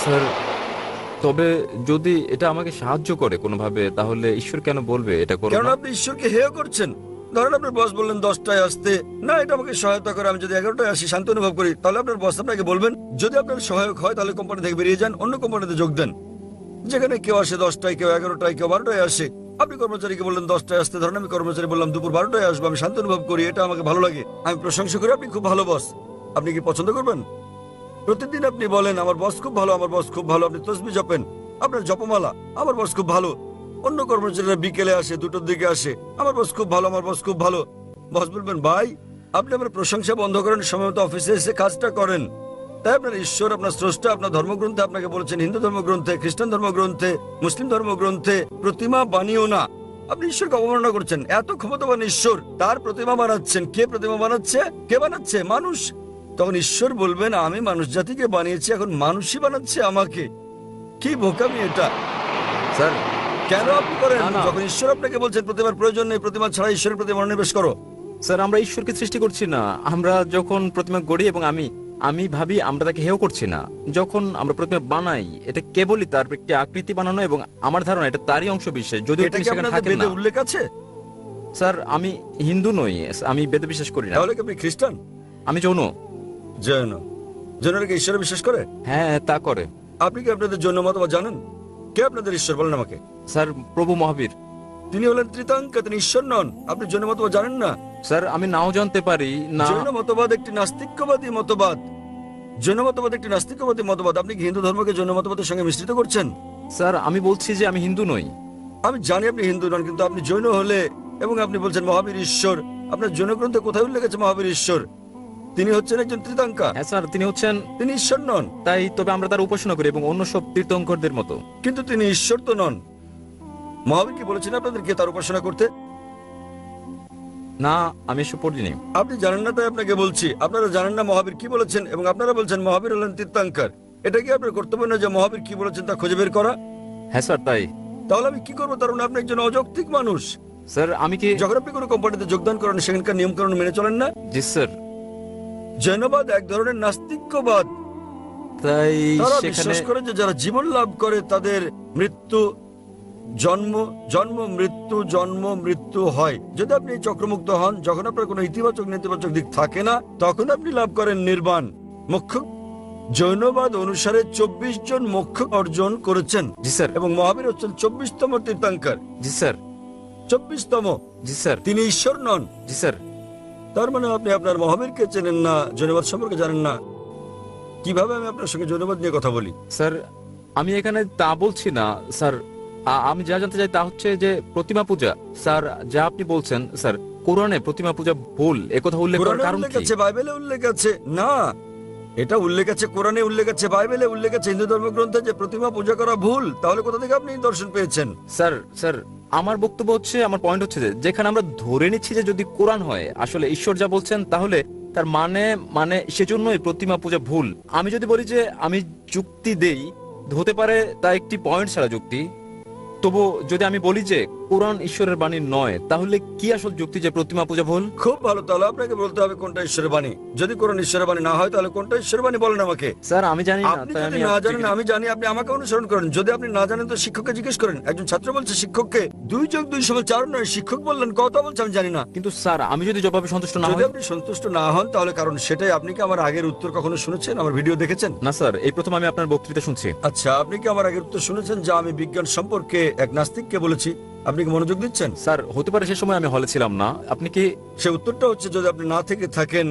স্যার তবে যদি এটা আমাকে সাহায্য করে কোনোভাবে, তাহলে ঈশ্বর কেন বলবে এটা করো কারণ না? আপনি ঈশ্বরকে হেয় করছেন। ধরেন আপনার বস বললেন 10টায় আসতে, না এটা আমাকে সহায়তা করে, আমি যদি 11টায় আসি শান্তি অনুভব করি, তাহলে আপনার বস আপনাকে বলবেন যদি আপনার সহায়ক হয় তাহলে কোম্পানি থেকে বেরিয়ে যান, অন্য কোম্পানিতে যোগ দেন, যেখানে কেউ আসে 10টায়, কেউ 11টায়, কেউ 12টায় আসে। আপনি কর্মচারীকে বললেন 10টায় আসতে, ধরেন আমি কর্মচারী বললাম দুপুর 12টায় আসবো, আমি শান্তি অনুভব করি, এটা আমাকে ভালো লাগে, আমি প্রশংসা করি আপনি খুব ভালো বস। আপনি কি পছন্দ করবেন? প্রতিদিন আপনি বলেন আমার বস খুব ভালো, আমার বস খুব ভালো, আপনি তসবিহ জপেন, আপনার জপমালা, আমার বস খুব ভালো। অন্য কর্মচারীরা বিকেলে আসে, 2টোর দিকে আসে, আমার বস খুব ভালো, আমার বস খুব ভালো। বস বলবেন ভাই আপনি আমার প্রশংসা বন্ধ করেন, সময় মতো অফিসে এসে কাজটা করেন। তাই আপনার ঈশ্বর, আপনার স্রষ্টা আপনার ধর্মগ্রন্থে আপনাকে বলেছেন, হিন্দু ধর্মগ্রন্থে, খ্রিস্টান ধর্মগ্রন্থে, মুসলিম ধর্মগ্রন্থে, প্রতিমা বানিও না। আপনি ঈশ্বরকে অবমাননা করছেন। এত ক্ষমতাবান ঈশ্বর, তার প্রতিমা বানাচ্ছেন। কে প্রতিমা বানাচ্ছে? কে বানাচ্ছে? মানুষ। তখন ঈশ্বর বলবেন আমি মানুষ জাতিকে বানিয়েছি, এখন মানুষই বানাচ্ছে আমাকে। কি বোকামি এটা! স্যার কেন আপনি করেন? না, না। যখন ঈশ্বর আপনাকে বলছেন প্রতিমার প্রয়োজন নেই, প্রতিমা ছাড়া ঈশ্বরের প্রতি মনোনিবেশ করো। স্যার আমরা ঈশ্বরকে সৃষ্টি করছি না। আমরা যখন প্রতিমা গড়ি এবং আমি ভাবি আমরা তাকে হেয় করছি না। যখন আমরা প্রতিমা বানাই এটা কেবলই তার একটি আকৃতি বানানো, এবং আমার ধারণা এটা তারই অংশ বিশেষ, যদিও এটা তিনি কি সেখানে আপনাদের থাকেন বেদে না। উল্লেখ আছে? স্যার আমি হিন্দু নই, আমি বেদে বিশ্বাস করি না। তাহলে কি আপনি খ্রিস্টান? আমি যৌন। জৈন। জৈনরা কি ঈশ্বরে বিশ্বাস করে? হ্যাঁ তা করে। আপনি কি আপনাদের জৈন মতবাদ জানেন? কে আপনাদের ঈশ্বর বলেন আমাকে? স্যার প্রভু মহাবীর। তিনি হলেন ত্রিতাঙ্ক, তিনি ঈশ্বর নন। আপনি জৈন মতবাদ জানেন না? স্যার আমি নাও জানতে পারি না। জৈন মতবাদ একটি নাস্তিক্যবাদী মতবাদ। জৈন মতবাদ একটি নাস্তিক্যবাদী মতবাদ। আপনি কি হিন্দু ধর্মকে জৈন মতবাদের সঙ্গে মিশ্রিত করছেন? স্যার আমি বলছি যে আমি হিন্দু নই। আমি জানি আপনি হিন্দু নন, কিন্তু আপনি জৈন হলে এবং আপনি বলছেন মহাবীর ঈশ্বর, আপনার জৈন গ্রন্থে কোথায় উল্লেখ আছে মহাবীর ঈশ্বর? তিনি হচ্ছেন একজন ত্রিতাঙ্কা। হ্যাঁ স্যার তিনি হচ্ছেন। তিনি ঈশ্বর নন। তাই তবে আমরা তার উপাসনা করি এবং অন্য সব তীর্থঙ্করদের মতো। কিন্তু তিনি ঈশ্বর তো নন। মহাবীর কি বলেছেন আপনাদেরকে তার উপাসনা করতে? না আমি এসব পড়িনি। আপনি জানেন না তাই আপনাকে বলছি। আপনারা জানেন না মহাবীর কি বলেছেন, এবং আপনারা বলছেন মহাবীর হলেন তীর্থাঙ্কর। এটা কি আপনার কর্তব্য না যে মহাবীর কি বলেছেন তা খুঁজে বের করা? হ্যাঁ স্যার তাই। তাহলে আমি কি করবো? তার মানে আপনি একজন অযৌক্তিক মানুষ। স্যার আমি কি? যখন আপনি কোনো কোম্পানিতে যোগদান করেন সেখানকার নিয়মকানুন মেনে চলেন না। জি স্যার। জৈনবাদ এক ধরনের নাস্তিক্যবাদ। তাই তারা সেখানে বিশ্বাস করে যে যারা জীবন লাভ করে তাদের মৃত্যু, জন্ম, জন্ম মৃত্যু, জন্ম মৃত্যু হয়। যদি আপনি চক্রমুক্ত হন, যখন আপনার কোনো ইতিবাচক নেতিবাচক দিক থাকে না, তখন আপনি লাভ করেন নির্বাণ, মোক্ষ। জৈনবাদ অনুসারে 24 জন মোক্ষ অর্জন করেছেন। জি স্যার। এবং মহাবীর হচ্ছেন 24তম তীর্থাঙ্কর। জি স্যার। 24তম। জি স্যার। তিনি ঈশ্বর নন। জি স্যার। তার মানে আপনি আপনার মহাবীরকে চেনেন না, জৈনবাদ সম্পর্কে জানেন না। কিভাবে আমি আপনার সঙ্গে জৈনবাদ নিয়ে কথা বলি? স্যার আমি এখানে তা বলছি না স্যার। আমি যা জানতে চাই তা হচ্ছে যে প্রতিমা পূজা। স্যার যা আপনি বলছেন স্যার কোরআনে প্রতিমা পূজা ভুল, একথা উল্লেখ করার কোরআনে কারণ উল্লেখ কি? আছে, বাইবেলে উল্লেখ আছে। না, এটা উল্লেখ আছে, কোরআনে উল্লেখ আছে, বাইবেলে উল্লেখ আছে, হিন্দু ধর্মগ্রন্থে যে প্রতিমা পূজা করা ভুল। তাহলে কোথা থেকে আপনি দর্শন পেয়েছেন? স্যার স্যার আমার বক্তব্য হচ্ছে, আমার পয়েন্ট হচ্ছে যে যেখানে আমরা ধরে নিচ্ছি যে যদি কোরআন হয় আসলে ঈশ্বর যা বলছেন, তাহলে তার মানে সেজন্যই প্রতিমা পূজা ভুল। আমি যদি বলি যে আমি যুক্তি দেই, হতে পারে তা একটি পয়েন্ট ছাড়া যুক্তি। তবু যদি আমি বলি যে কোরআন ঈশ্বরের বাণী নয়, তাহলে কি আসল যুক্তি যে প্রতিমা পূজা ভুল? খুব ভালো, তাহলে আপনাকে বলতে হবে কোনটা ঈশ্বরের বাণী। যদি কোরআন ঈশ্বরের বাণী না হয় তাহলে কোনটা ঈশ্বরের বাণী বলেন আমাকে। স্যার আমি জানি না, আপনি তাই যদি আমি না আপনাকে জানেন আমি জানি, আপনি আমাকে অনুসরণ করেন। যদি আপনি না জানেন তো শিক্ষককে জিজ্ঞেস করেন। একজন ছাত্র বলছে শিক্ষককে 2 যোগ 2 সমান 4 নয়, শিক্ষক বললেন কথা বলছে আমি জানি না। কিন্তু স্যার আমি যদি জবাবে সন্তুষ্ট না যদি হই? আপনি সন্তুষ্ট না হন তাহলে কারণ সেটাই। আপনি কি আমার আগের উত্তর কখনো শুনেছেন, আমার ভিডিও দেখেছেন? না স্যার, এই প্রথম আমি আপনার বক্তৃতা শুনছি। আচ্ছা, আপনি কি আমার আগের উত্তর শুনেছেন যা আমি বিজ্ঞান সম্পর্কে এক নাস্তিককে বলেছি? আপনি কি মনোযোগ দিচ্ছেন? স্যার হতে পারে সে সময় আমি হলে ছিলাম না, আপনি কি? সে উত্তরটা হচ্ছে যদি আপনি না থেকে থাকেন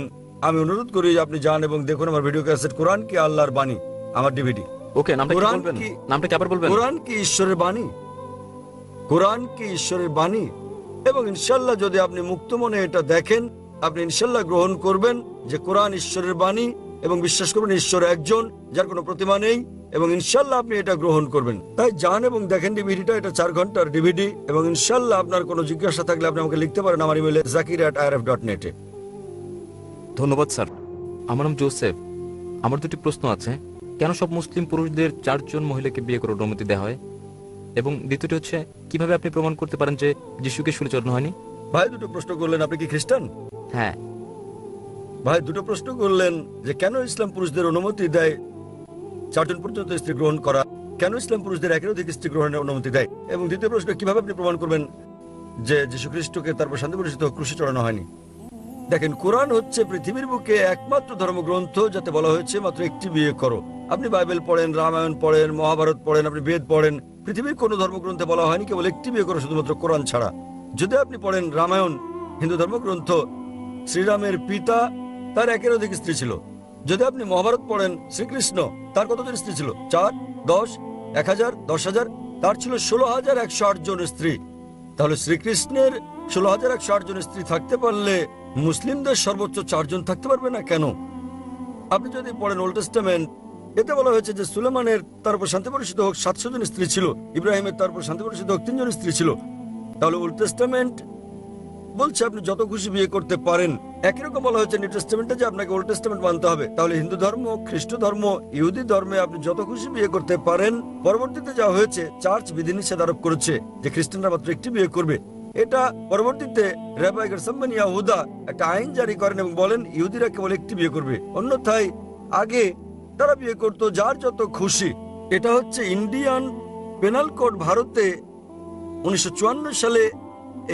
আমি অনুরোধ করি যে আপনি যান এবং দেখুন আমার ভিডিও ক্যাসেট কোরআন কি আল্লাহর বাণী, আমার ডিভিডি। ওকে, নামটা কি কোরআন বলবেন? কি- নামটা কি আবার বলবেন? কোরআন কি ঈশ্বরের বাণী? কোরআন কি ঈশ্বরের বাণী? এবং ইনশাল্লাহ যদি আপনি মুক্ত মনে এটা দেখেন, আপনি ইনশাল্লাহ গ্রহণ করবেন যে কোরআন ঈশ্বরের বাণী এবং বিশ্বাস করবেন ঈশ্বর একজন, যার কোনো প্রতিমা নেই, এবং ইনশাল্লাহ আপনি এটা গ্রহণ করবেন। তাই যান এবং দেখেন ডিভিডিটা, এটা 4 ঘন্টার ডিভিডি। এবং ইনশাল্লাহ আপনার কোনো জিজ্ঞাসা থাকলে আপনি আমাকে লিখতে পারেন আমার ইমেলে zakir@irf.net এ। ধন্যবাদ স্যার। আমার নাম জোসেফ। আমার 2টি প্রশ্ন আছে। কেন সব মুসলিম পুরুষদের 4 জন মহিলাকে বিয়ে করার অনুমতি দেওয়া হয়? এবং দ্বিতীয়টি হচ্ছে, কিভাবে আপনি প্রমাণ করতে পারেন যে যিশুকে শুলে চড়ানো হয়নি? ভাই দুটো প্রশ্ন করলেন, আপনি কি খ্রিস্টান? হ্যাঁ। ভাই দুটো প্রশ্ন করলেন যে কেন ইসলাম পুরুষদের অনুমতি দেয় 4 জন পর্যন্ত স্ত্রী গ্রহণ করা, কেন ইসলাম পুরুষদের একের অধিক স্ত্রী গ্রহণের অনুমতি দেয়, এবং দ্বিতীয় প্রশ্ন কিভাবে আপনি প্রমাণ করবেন যে যীশু খ্রিস্টকে তারপর শান্তি পরিচিত ক্রুশে চড়ানো হয়নি। দেখেন, কোরআন হচ্ছে পৃথিবীর বুকে একমাত্র ধর্মগ্রন্থ যাতে বলা হয়েছে মাত্র একটি বিয়ে করো। আপনি বাইবেল পড়েন, রামায়ণ পড়েন, মহাভারত পড়েন, আপনি বেদ পড়েন, পৃথিবীর কোনো ধর্মগ্রন্থে বলা হয়নি কেবল একটি বিয়ে করো, শুধুমাত্র কোরআন ছাড়া। যদি আপনি পড়েন রামায়ণ, হিন্দু ধর্মগ্রন্থ, শ্রীরামের পিতা তার একের অধিক স্ত্রী ছিল। যদি আপনি মহাভারত পড়েন, শ্রীকৃষ্ণ তার কতজন স্ত্রী ছিল? 4, 10, 1000, 10,000, তার ছিল 16,108 জন স্ত্রী। তাহলে শ্রীকৃষ্ণের 16,108 জন স্ত্রী থাকতে পারলে মুসলিমদের সর্বোচ্চ 4 জন থাকতে পারবে না কেন? আপনি যদি পড়েন ওল্ড টেস্টামেন্ট, এতে বলা হয়েছে যে সুলেমানের তার উপর শান্তি বর্ষিত হোক 700 জন স্ত্রী ছিল, ইব্রাহিমের তার উপর শান্তি বর্ষিত হোক 3 জন স্ত্রী ছিল। তাহলে ওল্ড টেস্টামেন্ট বলছে আপনি যত খুশি বিয়ে করতে পারেন। একই রকম বলা হয়েছে নিউ টেস্টামেন্টে যে আপনাকে ওল্ড টেস্টামেন্ট মানতে হবে। তাহলে হিন্দু ধর্ম, খ্রিস্ট ধর্ম, ইহুদি ধর্মে আপনি যত খুশি বিয়ে করতে পারেন। পরবর্তীতে যা হয়েছে, চার্চ বিধিনিষেধ আরোপ করেছে যে খ্রিস্টানরা মাত্র একটি বিয়ে করবে। এটা পরবর্তীতে রাব্বি গেরশম্যান ইয়াহুদা একটা আইন জারি করেন এবং বলেন ইহুদিরা কেবল একটি বিয়ে করবে, অন্যথায় আগে তারা বিয়ে করতো যার যত খুশি। এটা হচ্ছে ইন্ডিয়ান পেনাল কোড ভারতে 1954 সালে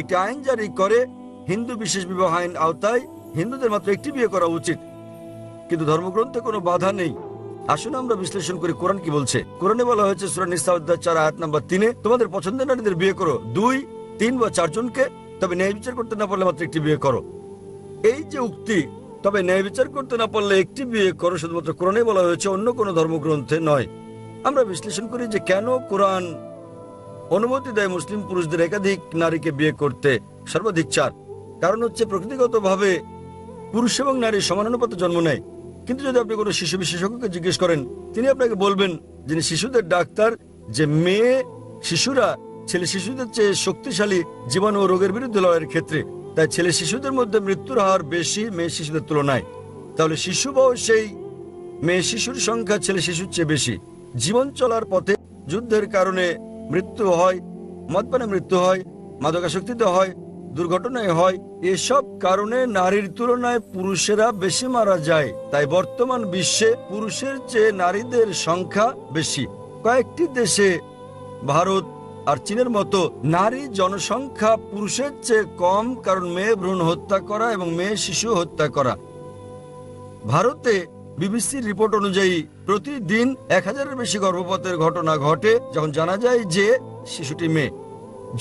একটি আইন জারি করে হিন্দু বিশেষ বিবাহ আইন আওতায় হিন্দুদের মাত্র একটি বিয়ে করা উচিত, কিন্তু ধর্মগ্রন্থে কোনো বাধা নেই। আসুন আমরা বিশ্লেষণ করি কোরআন কি বলছে। কোরআনে বলা হয়েছে সূরা নিসা অধ্যায় 4 আয়াত নাম্বার 3-এ, তোমাদের পছন্দের নারীদের বিয়ে করো 2, 3 বা 4 জনকে, তবে ন্যায় বিচার করতে না পারলে মাত্র একটি বিয়ে করো। এই যে উক্তি, তবে ন্যায় বিচার করতে না পারলে একটি বিয়ে করো, শুধুমাত্র কোরআনে বলা হয়েছে, অন্য কোনো ধর্মগ্রন্থে নয়। আমরা বিশ্লেষণ করি যে কেন কোরআন অনুমতি দেয় মুসলিম পুরুষদের একাধিক নারীকে বিয়ে করতে, সর্বাধিক 4। কারণ হচ্ছে প্রকৃতিগতভাবে পুরুষ এবং নারী সমানুপাতে জন্ম নেয়। কিন্তু যদি আপনি কোনো শিশু বিশেষজ্ঞকে জিজ্ঞেস করেন, তিনি আপনাকে বলবেন, যিনি শিশুদের ডাক্তার, যে মেয়ে শিশুরা ছেলে শিশুদের চেয়ে শক্তিশালী জীবাণু ও রোগের বিরুদ্ধে লড়াইয়ের ক্ষেত্রে। তাই ছেলে শিশুদের মধ্যে মৃত্যুর হার বেশি মেয়ে শিশুদের তুলনায়। তাহলে শিশু বয়সেই মেয়ে শিশুর সংখ্যা ছেলে শিশুর চেয়ে বেশি। জীবন চলার পথে যুদ্ধের কারণে মৃত্যু হয়, মদপানে মৃত্যু হয়, মাদকাসক্তিতে হয়, দুর্ঘটনায় হয়, এসব কারণে নারীর তুলনায় পুরুষেরা বেশি মারা যায়। তাই বর্তমান বিশ্বে পুরুষের চেয়ে নারীদের সংখ্যা বেশি। কয়েকটি দেশে, ভারত আর চীনের মতো, নারী জনসংখ্যা পুরুষের চেয়ে কম, কারণ মেয়ে ভ্রূণ হত্যা করা এবং মেয়ে শিশু হত্যা করা। ভারতে বিবিসির রিপোর্ট অনুযায়ী প্রতিদিন 1000-এর বেশি গর্ভপাতের ঘটনা ঘটে যখন জানা যায় যে শিশুটি মেয়ে।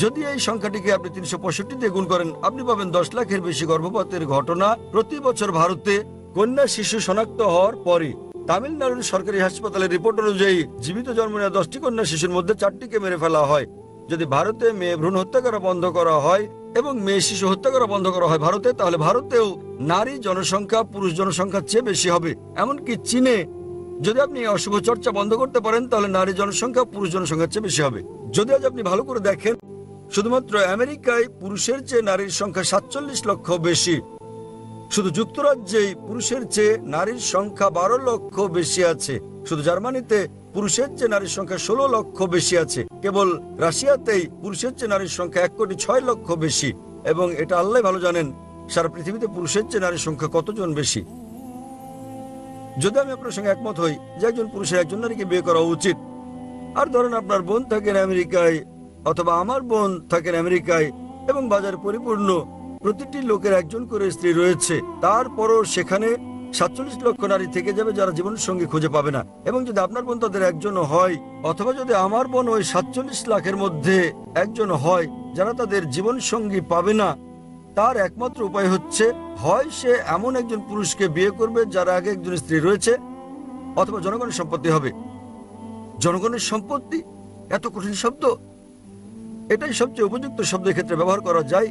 যদি এই সংখ্যাটিকে আপনি 365 দিয়ে গুণ করেন, আপনি পাবেন 10 লাখের বেশি গর্ভপাতের ঘটনা প্রতি বছর ভারতে কন্যা শিশু শনাক্ত হওয়ার পরে। তামিলনাড়ুর সরকারি হাসপাতালের রিপোর্ট অনুযায়ী জীবিত জন্ম নেওয়া 10টি কন্যা শিশুর মধ্যে 4টিকে মেরে ফেলা হয়। যদি ভারতে মেয়ে ভ্রূণ হত্যা করা বন্ধ করা হয় এবং মেয়ে শিশু হত্যা করা বন্ধ করা হয় ভারতে, তাহলে ভারতেও নারী জনসংখ্যা পুরুষ জনসংখ্যার চেয়ে বেশি হবে। এমনকি চীনে যদি আপনি অশুভ চর্চা বন্ধ করতে পারেন, তাহলে নারী জনসংখ্যা পুরুষ জনসংখ্যার চেয়ে বেশি হবে। যদি আজ আপনি ভালো করে দেখেন, শুধুমাত্র আমেরিকায় পুরুষের চেয়ে নারীর সংখ্যা 47 লক্ষ বেশি। শুধু যুক্তরাজ্যেই পুরুষের চেয়ে নারীর সংখ্যা 12 লক্ষ বেশি আছে। শুধু জার্মানিতে পুরুষের চেয়ে নারীর সংখ্যা 16 লক্ষ বেশি আছে। কেবল রাশিয়াতেই পুরুষের চেয়ে নারীর সংখ্যা 1,06,00,000 বেশি। এবং এটা আল্লাহ ভালো জানেন সারা পৃথিবীতে পুরুষের চেয়ে নারীর সংখ্যা কতজন বেশি। যদি আমি আপনার সঙ্গে একমত হই যে একজন পুরুষের একজন নারীকে বিয়ে করা উচিত, আর ধরেন আপনার বোন থাকেন আমেরিকায় অথবা আমার বোন থাকেন আমেরিকায় এবং বাজার পরিপূর্ণ, প্রতিটি লোকের একজন করে স্ত্রী রয়েছে, তারপরও সেখানে 47 লক্ষ নারী থেকে যাবে যারা জীবন সঙ্গী খুঁজে পাবে না। এবং যদি আপনার বোন তাদের একজন হয়, অথবা যদি আমার বোন ওই 47 লাখের মধ্যে একজন হয় যারা তাদের জীবন সঙ্গী পাবে না, তার একমাত্র উপায় হচ্ছে হয় সে এমন একজন পুরুষকে বিয়ে করবে যার আগে একজন স্ত্রী রয়েছে, অথবা জনগণের সম্পত্তি হবে। জনগণের সম্পত্তি এত কঠিন শব্দ, এটাই সবচেয়ে উপযুক্ত শব্দের ক্ষেত্রে ব্যবহার করা যায়।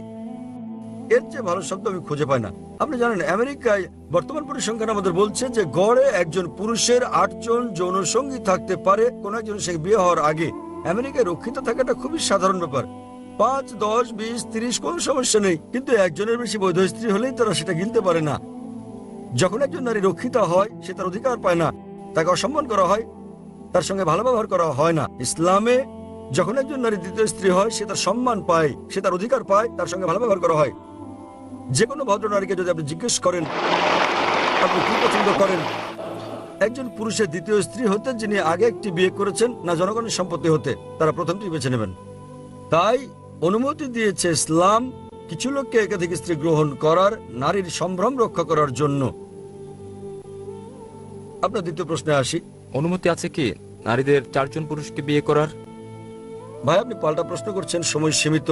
এর চেয়ে ভালো শব্দ আমি খুঁজে পাই না। আপনি জানেন আমেরিকায় বর্তমান পরিসংখ্যান আমাদের বলছে যে গড়ে একজন পুরুষের 8 জন যৌন সঙ্গী থাকতে পারে কোন একজনের সঙ্গে বিয়ে হওয়ার আগে। আমেরিকায় রক্ষিত থাকাটা খুবই সাধারণ ব্যাপার। 5, 10, 20, 30 কোনো সমস্যা নেই, কিন্তু একজনের বেশি বৈধ স্ত্রী হলেই তারা সেটা গিলতে পারে না। যখন একজন নারী রক্ষিতা হয় সে তার অধিকার পায় না, তাকে অসম্মান করা হয়, তার সঙ্গে ভালো ব্যবহার করা হয় না। ইসলামে যখন একজন নারী দ্বিতীয় স্ত্রী হয় সে তার সম্মান পায়, সে তার অধিকার পায়, তার সঙ্গে ভালো ব্যবহার করা হয়। যে কোনো ভদ্র নারীকে যদি আপনি জিজ্ঞেস করেন আপনি কি পছন্দ করেন, একজন পুরুষের দ্বিতীয় স্ত্রী হতে যিনি আগে একটি বিয়ে করেছেন, না জনগণের সম্পত্তি হতে, তারা প্রথমটি বেছে নেবেন। তাই অনুমতি দিয়েছে ইসলাম কিছু লোককে একাধিক স্ত্রী গ্রহণ করার, নারীর সম্ভ্রম রক্ষা করার জন্য। আপনার দ্বিতীয় প্রশ্নে আসি। অনুমতি আছে কি নারীদের 4 জন পুরুষকে বিয়ে করার? ভাই আপনি পাল্টা প্রশ্ন করছেন, সময় সীমিত।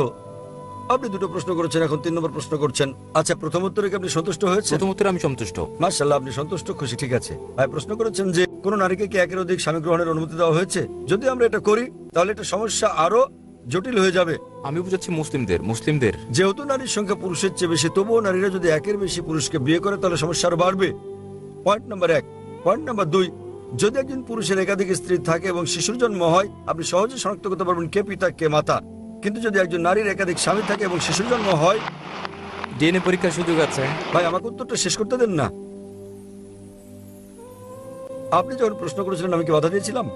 আপনি দুটো প্রশ্ন করেছেন, এখন 3 নম্বর প্রশ্ন করছেন। আচ্ছা, প্রথম উত্তরে কি আপনি সন্তুষ্ট হয়েছেন? প্রথম উত্তরে আমি সন্তুষ্ট। মাশাআল্লাহ, আপনি সন্তুষ্ট, খুশি, ঠিক আছে। ভাই প্রশ্ন করেছেন যে কোন নারীকে কি একের অধিক স্বামী গ্রহণের অনুমতি দেওয়া হয়েছে। যদি আমরা এটা করি তাহলে এটা সমস্যা আরো জটিল হয়ে যাবে। আমি বুঝাচ্ছি মুসলিমদের। যেহেতু নারীর সংখ্যা পুরুষের চেয়ে বেশি, তবুও নারীরা যদি একের বেশি পুরুষকে বিয়ে করে তাহলে সমস্যা আরো বাড়বে। Point number 1। পয়েন্ট নাম্বার 2, যদি একজন পুরুষের একাধিক স্ত্রী থাকে এবং শিশুর জন্ম হয়, আপনি সহজে শনাক্ত করতে পারবেন কে পিতা কে মাতা। কিন্তু যদি একজন নারীর একাধিক স্বামী থাকে এবং শিশুর জন্ম হয়, ডিএনএ পরীক্ষার সুযোগ আছে। ভাই আমাকে উত্তরটা শেষ করতে দেন না। আপনি যখন প্রশ্ন করেছিলেন আমি কি বাধা দিয়েছিলাম?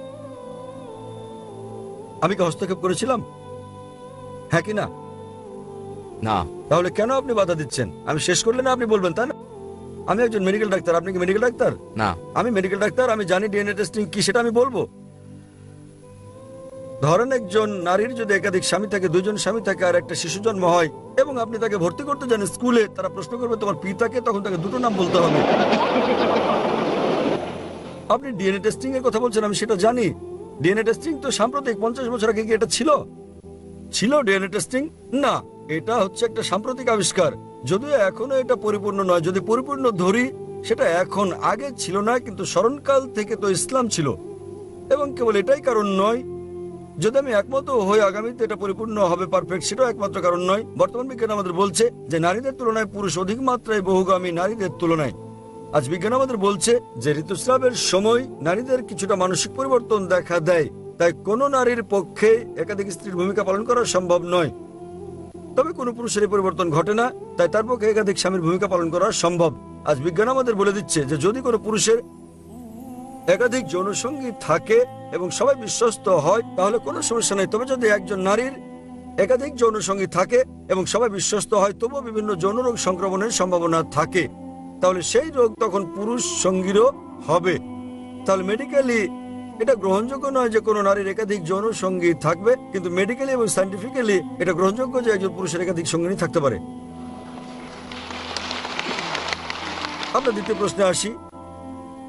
আমি কি হস্তক্ষেপ করেছিলাম? হ্যাঁ কি না? না। তাহলে কেন আপনি বাধা দিচ্ছেন? আমি শেষ করলে না আপনি বলবেন, তাই না? আমি একজন মেডিকেল ডাক্তার, আপনি কি মেডিকেল ডাক্তার? না। আমি মেডিকেল ডাক্তার, আমি জানি ডিএনএ টেস্টিং কি, সেটা আমি বলবো। ধরেন একজন নারীর যদি একাধিক স্বামী থাকে, 2 জন স্বামী থাকে, আর একটা শিশু জন্ম হয় এবং আপনি তাকে ভর্তি করতে যান স্কুলে, তারা প্রশ্ন করবে তোমার পিতাকে, তখন তাকে 2টো নাম বলতে হবে। আপনি ডিএনএ টেস্টিং এর কথা বলছেন, আমি সেটা জানি। ডিএনএ টেস্টিং তো সাম্প্রতিক, 50 বছর আগে কি এটা ছিল ডিএনএ টেস্টিং? না, এটা হচ্ছে একটা সাম্প্রতিক আবিষ্কার, যদিও এখনো এটা পরিপূর্ণ নয়। যদি পরিপূর্ণ ধরি সেটা এখন, আগে ছিল না, কিন্তু স্মরণকাল থেকে তো ইসলাম ছিল। এবং কেবল এটাই কারণ নয়, যদি আমি একমত হই আগামীতে এটা পরিপূর্ণ হবে পারফেক্ট, সেটাও একমাত্র কারণ নয়। বর্তমান বিজ্ঞান আমাদের বলছে যে নারীদের তুলনায় পুরুষ অধিক মাত্রায় বহুগামী নারীদের তুলনায়। আজ বিজ্ঞান আমাদের বলছে যে ঋতুস্রাবের সময় নারীদের কিছুটা মানসিক পরিবর্তন দেখা দেয়, তাই কোনো নারীর পক্ষে একাধিক স্ত্রীর ভূমিকা পালন করা সম্ভব নয়। তবে কোনো পুরুষের পরিবর্তন ঘটে না, তাই তার পক্ষে একাধিক স্বামীর ভূমিকা পালন করা সম্ভব। আজ বিজ্ঞান আমাদের বলে দিচ্ছে যে যদি কোনো পুরুষের একাধিক যৌনসঙ্গী থাকে এবং সবাই বিশ্বস্ত হয় তাহলে কোনো সমস্যা নেই। তবে যদি একজন নারীর একাধিক যৌনসঙ্গী থাকে এবং সবাই বিশ্বস্ত হয়, তবুও বিভিন্ন যৌন রোগ সংক্রমণের সম্ভাবনা থাকে, তাহলে সেই রোগ তখন পুরুষ সঙ্গীরও হবে। তাহলে মেডিকেলি এটা গ্রহণযোগ্য নয় যে কোনো নারীর একাধিক যৌন সঙ্গী থাকবে, কিন্তু মেডিকেলি এবং সায়েন্টিফিক্যালি এটা গ্রহণযোগ্য যে একজন পুরুষের একাধিক সঙ্গিনী থাকতে পারে। আপনার দ্বিতীয় প্রশ্নে আসি,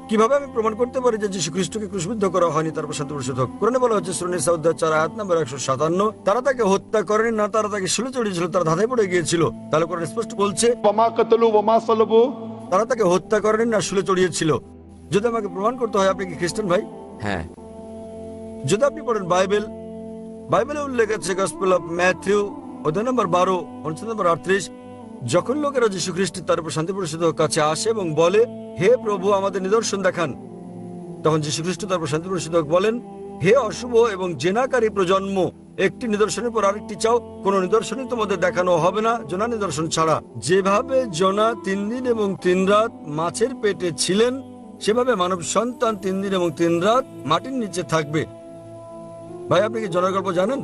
কিভাবে আমি প্রমাণ করতে পারি যে যীশু খ্রিস্টকে ক্রুশবিদ্ধ করা হয়নি, তারপর শান্তি প্রসূত হোক? কোরআনে বলা হচ্ছে সূরা নিসা অধ্যায় 4 আয়াত নম্বর 157, তারা তাকে হত্যা করেনি, না তারা তাকে শুলে চড়িয়েছিল, তারা ধাঁধায় পড়ে গিয়েছিল। তাহলে কোরআন স্পষ্ট বলছে वमा कतलू वमा सलबू, তারা তাকে হত্যা করেনি, না শুলে চড়িয়েছিল। যদি আমাকে প্রমাণ করতে হয়, আপনি কি খ্রিস্টান ভাই? হ্যাঁ। যদি আপনি পড়েন বাইবেলে উল্লেখ আছে গসপেল অফ ম্যাথিউ অধ্যায় নম্বর 12 অনুচ্ছেদ নম্বর 38, যখন লোকেরা যীশু খ্রিস্টের তার উপর শান্তি প্রসূতের কাছে আসে এবং বলে হে প্রভু আমাদের নিদর্শন দেখান, তখন যীশু খ্রিস্ট তার উপর শান্তি প্রসূতক বলেন হে অশুভ এবং জেনাকারী প্রজন্ম, একটি নিদর্শনের পর আরেকটি চাও, কোন নিদর্শনই তোমাদের দেখানো হবে না জোনা নিদর্শন ছাড়া। যেভাবে জোনা 3 দিন এবং 3 রাত মাছের পেটে ছিলেন সেভাবে মানব সন্তান 3 দিন এবং 3 রাত মাটির নিচে থাকবে। ভাই, আপনি কি জোনার গল্প জানেন?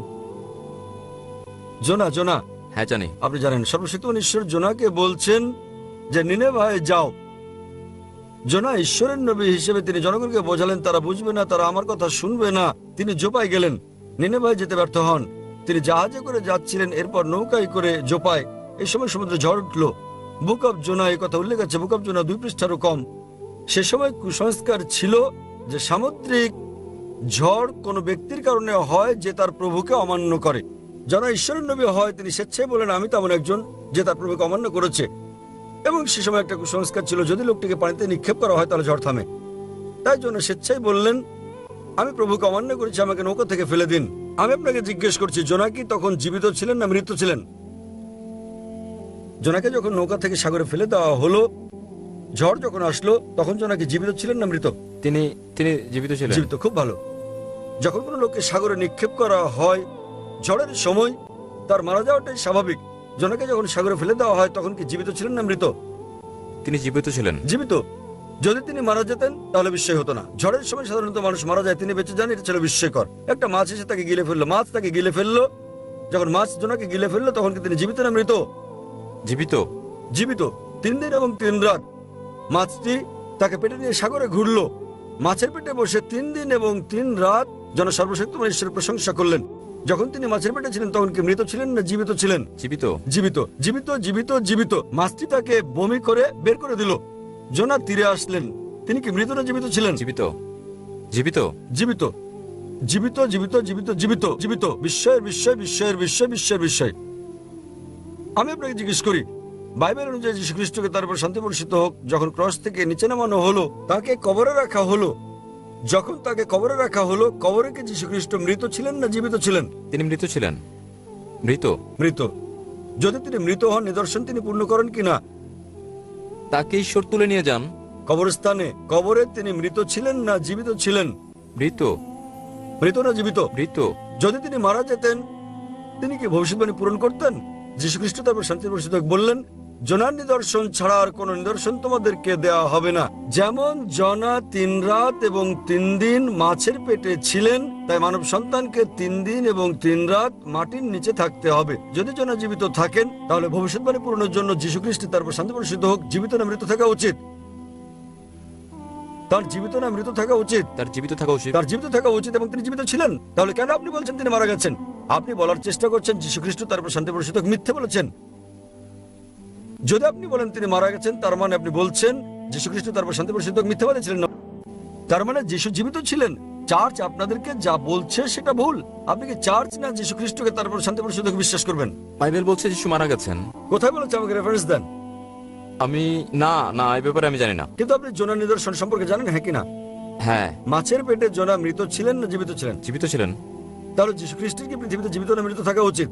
জোনা জোনা হ্যাঁ জানি। আপনি জানেন সর্বশক্তিমান ঈশ্বর জোনাকে বলছেন যে নিনেভায় যাও। জোনা ঈশ্বরের নবী হিসেবে তিনি জনগণকে বোঝালেন তারা বুঝবে না, তারা আমার কথা শুনবে না। তিনি জোপায় গেলেন, নিনেভায় যেতে ব্যর্থ হন। তিনি জাহাজে করে যাচ্ছিলেন, এরপর নৌকায় করে জোপায়। এই সময় সমুদ্রে ঝড় উঠল। বুক অব জোনা এই কথা উল্লেখ আছে, বুক অব জোনা 2 পৃষ্ঠারও কম। সে সময় কুসংস্কার ছিল যে সামুদ্রিক ঝড় কোনো ব্যক্তির কারণে হয় যে তার প্রভুকে অমান্য করে। যারা ঈশ্বরের নবী হয় তিনি স্বেচ্ছায় বলেন আমি তেমন একজন যে তার প্রভুকে অমান্য করেছে। এবং সে সময় একটা কুসংস্কার ছিল যদি লোকটিকে পানিতে নিক্ষেপ করা হয় তাহলে ঝড় থামে। তাই জন্য স্বেচ্ছায় বললেন আমি প্রভুকে অমান্য করেছি, আমাকে নৌকা থেকে ফেলে দিন। আমি আপনাকে জিজ্ঞেস করছি, জোনা কি তখন জীবিত ছিলেন না মৃত ছিলেন? জোনাকে যখন নৌকা থেকে সাগরে ফেলে দেওয়া হলো, ঝড় যখন আসলো, তখন জোনা কি জীবিত ছিলেন না মৃত? তিনি তিনি জীবিত ছিলেন। জীবিত। খুব ভালো। যখন কোনো লোককে সাগরে নিক্ষেপ করা হয় ঝড়ের সময়, তার মারা যাওয়াটাই স্বাভাবিক। জোনাকে যখন সাগরে ফেলে দেওয়া হয় তখন কি জীবিত ছিলেন না মৃত? তিনি জীবিত ছিলেন। জীবিত। যদি তিনি মারা যেতেন তাহলে বিস্ময় হতো না। ঝড়ের সময় সাধারণত মানুষ মারা যায়, তিনি বেঁচে যান, এটা ছিল বিস্ময়কর। একটা মাছ এসে তাকে গিলে ফেললো, মাছ তাকে গিলে ফেললো। যখন মাছ জোনাকে গিলে ফেললো তখন কি তিনি জীবিত না মৃত? জীবিত। জীবিত। 3 দিন এবং 3 রাত মাছটি তাকে পেটে নিয়ে সাগরে ঘুরলো। মাছের পেটে বসে 3 দিন এবং 3 রাত যেন সর্বশক্তিমান ঈশ্বরের প্রশংসা করলেন। যখন তিনি মাছের পেটে ছিলেন তখন কি মৃত ছিলেন না জীবিত ছিলেন? জীবিত। জীবিত। জীবিত জীবিত জীবিত। মাছটি তাকে বমি করে বের করে দিল। জোনা তীরে আসলেন, তিনি কি মৃত না জীবিত ছিলেন? জীবিত। জীবিত। জীবিত। জীবিত জীবিত জীবিত জীবিত জীবিত। বিস্ময়ের বিস্ময়, বিস্ময়ের বিস্ময়, বিস্ময়ের বিস্ময়। আমি আপনাকে জিজ্ঞেস করি, বাইবেল অনুযায়ী যীশু খ্রিস্টকে তার উপর শান্তি বর্ষিত হোক যখন ক্রস থেকে নিচে নামানো হলো, তাকে কবরে রাখা হলো। যখন তাকে কবরে রাখা হলো, কবরে কি যীশু খ্রিস্ট মৃত ছিলেন না জীবিত ছিলেন? তিনি মৃত ছিলেন। মৃত। মৃত। যদি তিনি মৃত হন, নিদর্শন তিনি পূর্ণ করেন কিনা? তাকে ঈশ্বর তুলে নিয়ে যান কবরস্থানে। কবরে তিনি মৃত ছিলেন না জীবিত ছিলেন? মৃত। মৃত না জীবিত? মৃত। যদি তিনি মারা যেতেন তিনি কি ভবিষ্যৎবাণী পূরণ করতেন? যীশু খ্রিস্ট তারপর শান্তি বর্ষিত বললেন জোনার নিদর্শন ছাড়া আর কোন নিদর্শন তোমাদেরকে দেওয়া হবে না। যেমন জনা 3 রাত এবং 3 দিন মাছের পেটে ছিলেন, তাই মানব সন্তানকে 3 দিন এবং 3 রাত মাটির নিচে থাকতে হবে। যদি জনা জীবিত থাকেন তাহলে ভবিষ্যৎবাণী পূরণের জন্য যীশু খ্রিস্ট তারপর শান্তি বর্ষিত হোক জীবিত না মৃত থাকা উচিত? তার জীবিত না মৃত থাকা উচিত? তার জীবিত থাকা উচিত। তার জীবিত থাকা উচিত এবং তিনি জীবিত ছিলেন। তাহলে কেন আপনি বলছেন তিনি মারা গেছেন? আপনি বলার চেষ্টা করছেন যীশু খ্রিস্ট তারপর শান্তি বর্ষিত হোক মিথ্যে বলেছেন। যদি আপনি বলেন তিনি মারা গেছেন তার মানে আপনি বলছেন যীশু খ্রিস্ট তারপর শান্তি বর্ষিত হোক মিথ্যাবাদী ছিলেন না। তার মানে যীশু জীবিত ছিলেন। চার্চ আপনাদেরকে যা বলছে সেটা ভুল। আপনি কি চার্চ না যীশু খ্রিস্টকে তারপর শান্তি বর্ষিত হোক বিশ্বাস করবেন? বাইবেল বলছে যিশু মারা গেছেন। কোথায় বলেছে? আমাকে রেফারেন্স দেন। আমি না না এই ব্যাপারে আমি জানি না। কিন্তু আপনি জোনার নিদর্শন সম্পর্কে জানেন, হ্যাঁ কিনা? হ্যাঁ। মাছের পেটে জোনা মৃত ছিলেন না জীবিত ছিলেন? জীবিত ছিলেন। তাহলে যীশু খ্রিস্টের কি পৃথিবীতে জীবিত না মৃত থাকা উচিত?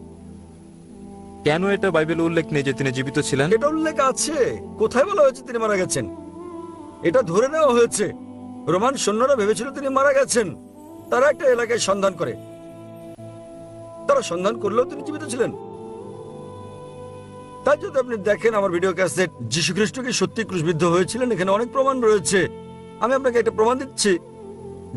কেন এটা বাইবেলে উল্লেখ নেই যে তিনি জীবিত ছিলেন? এটা উল্লেখ আছে। কোথায় বলা হয়েছে তিনি মারা গেছেন? এটা ধরে নেওয়া হয়েছে। রোমান সৈন্যরা ভেবেছিল তিনি মারা গেছেন। তারা একটা এলাকায় সন্ধান করে, তারা সন্ধান করলেও তিনি জীবিত ছিলেন। তাই যদি আপনি দেখেন আমার ভিডিও ক্যাসেট যীশু খ্রিস্ট কি সত্যি ক্রুশবিদ্ধ হয়েছিলেন, এখানে অনেক প্রমাণ রয়েছে। আমি আপনাকে একটা প্রমাণ দিচ্ছি।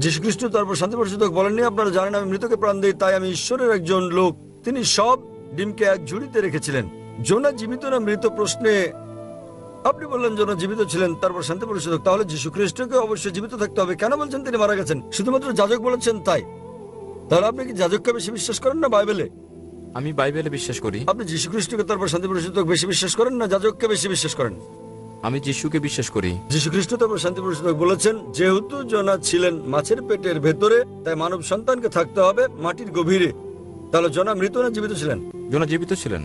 যীশু খ্রিস্ট তারপর শান্তি বর্ষিত হোক বলেননি আপনারা জানেন আমি মৃতকে প্রাণ দিই, তাই আমি ঈশ্বরের একজন লোক। তিনি সব ডিমকে এক ঝুড়িতে রেখেছিলেন। জোনা জীবিত না মৃত প্রশ্নে আপনি বললেন জোনা জীবিত ছিলেন তারপর শান্তি বর্ষিত হোক। তাহলে যীশু খ্রিস্টকে অবশ্যই জীবিত থাকতে হবে। কেন বলছেন তিনি মারা গেছেন? শুধুমাত্র যাজক বলেছেন তাই? তাহলে আপনি কি যাজককে বেশি বিশ্বাস করেন না বাইবেলে? আমি বাইবেলে বিশ্বাস করি। আপনি যীশু খ্রিস্টকে তারপর শান্তি বর্ষিত হোক বেশি বিশ্বাস করেন না যাজককে বেশি বিশ্বাস করেন? আমি যিশুকে বিশ্বাস করি। যীশু খ্রিস্ট তারপর শান্তি বর্ষিত হোক বলেছেন যেহেতু জোনা ছিলেন মাছের পেটের ভেতরে, তাই মানব সন্তানকে থাকতে হবে মাটির গভীরে। তাহলে জোনা মৃত না জীবিত ছিলেন? জোনা জীবিত ছিলেন।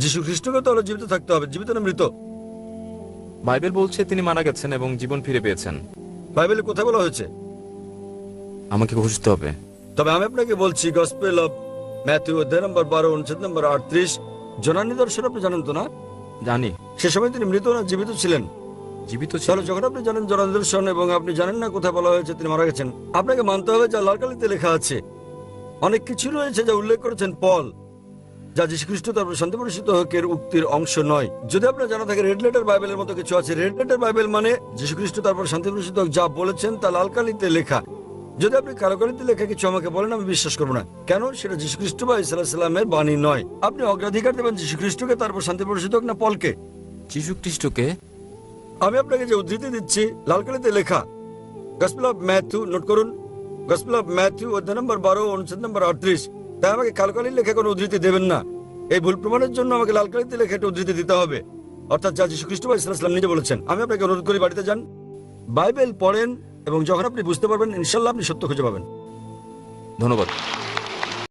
যীশু খ্রিস্টকে তাহলে জীবিত থাকতে হবে, জীবিত না মৃত? বাইবেল বলছে তিনি মারা গেছেন এবং জীবন ফিরে পেয়েছেন। বাইবেলে কোথায় বলা হয়েছে? আমাকে খুঁজতে হবে। তবে আমি আপনাকে বলছি গসপেল অফ ম্যাথিউ অধ্যায় নম্বর 12 অনুচ্ছেদ নম্বর 38 জোনার নিদর্শন আপনি জানেন তো না? জানি। সে সময় তিনি মৃত না জীবিত ছিলেন? জীবিত তাহলে ছিলেন। যখন আপনি জানেন জোনার নিদর্শন এবং আপনি জানেন না কোথায় বলা হয়েছে তিনি মারা গেছেন, আপনাকে মানতে হবে যা লাল কালিতে লেখা আছে। অনেক কিছু রয়েছে যা উল্লেখ করেছেন পল। যা যীশুখ্রিস্ট তারপর শান্তি প্রতিষ্ঠিত হোক এর উক্তির অংশ নয়। যদি আপনার জানা থাকে রেড লেটার বাইবেলের মতো কিছু আছে, রেড লেটার বাইবেল মানে যীশুখ্রিস্ট তারপর শান্তি প্রতিষ্ঠিত হোক যা বলেছেন তা লাল কালিতে লেখা। যদি আপনি কালো কালিতে লেখা কিছু আমাকে বলেন, আমি বিশ্বাস করবো না। কেন? সেটা যীশুখ্রিস্ট বা ঈসা আলাইহিস সালামের বাণী নয়। আপনি অগ্রাধিকার দেবেন যীশুখ্রিস্টকে তারপর শান্তি প্রতিষ্ঠিত হোক না পলকে? যীশু খ্রিস্টকে। আমি আপনাকে যে উদ্ধৃতি দিচ্ছি লাল কালিতে লেখা, গসপেল অফ ম্যাথু, নোট করুন, গসপেল অফ ম্যাথু অধ্যায় নম্বর 12 অনুচ্ছেদ নম্বর 38। তাই আমাকে কালো কালির লেখা কোনো উদ্ধৃতি দেবেন না। এই ভুল প্রমাণের জন্য আমাকে লাল কালিতে লেখা একটা উদ্ধৃতি দিতে হবে, অর্থাৎ যা যীশুখ্রিস্ট বা ঈসা আলাইহিস সালাম নিজে বলেছেন। আমি আপনাকে অনুরোধ করি বাড়িতে যান, বাইবেল পড়েন, এবং যখন আপনি বুঝতে পারবেন ইনশাআল্লাহ আপনি সত্য খুঁজে পাবেন। ধন্যবাদ।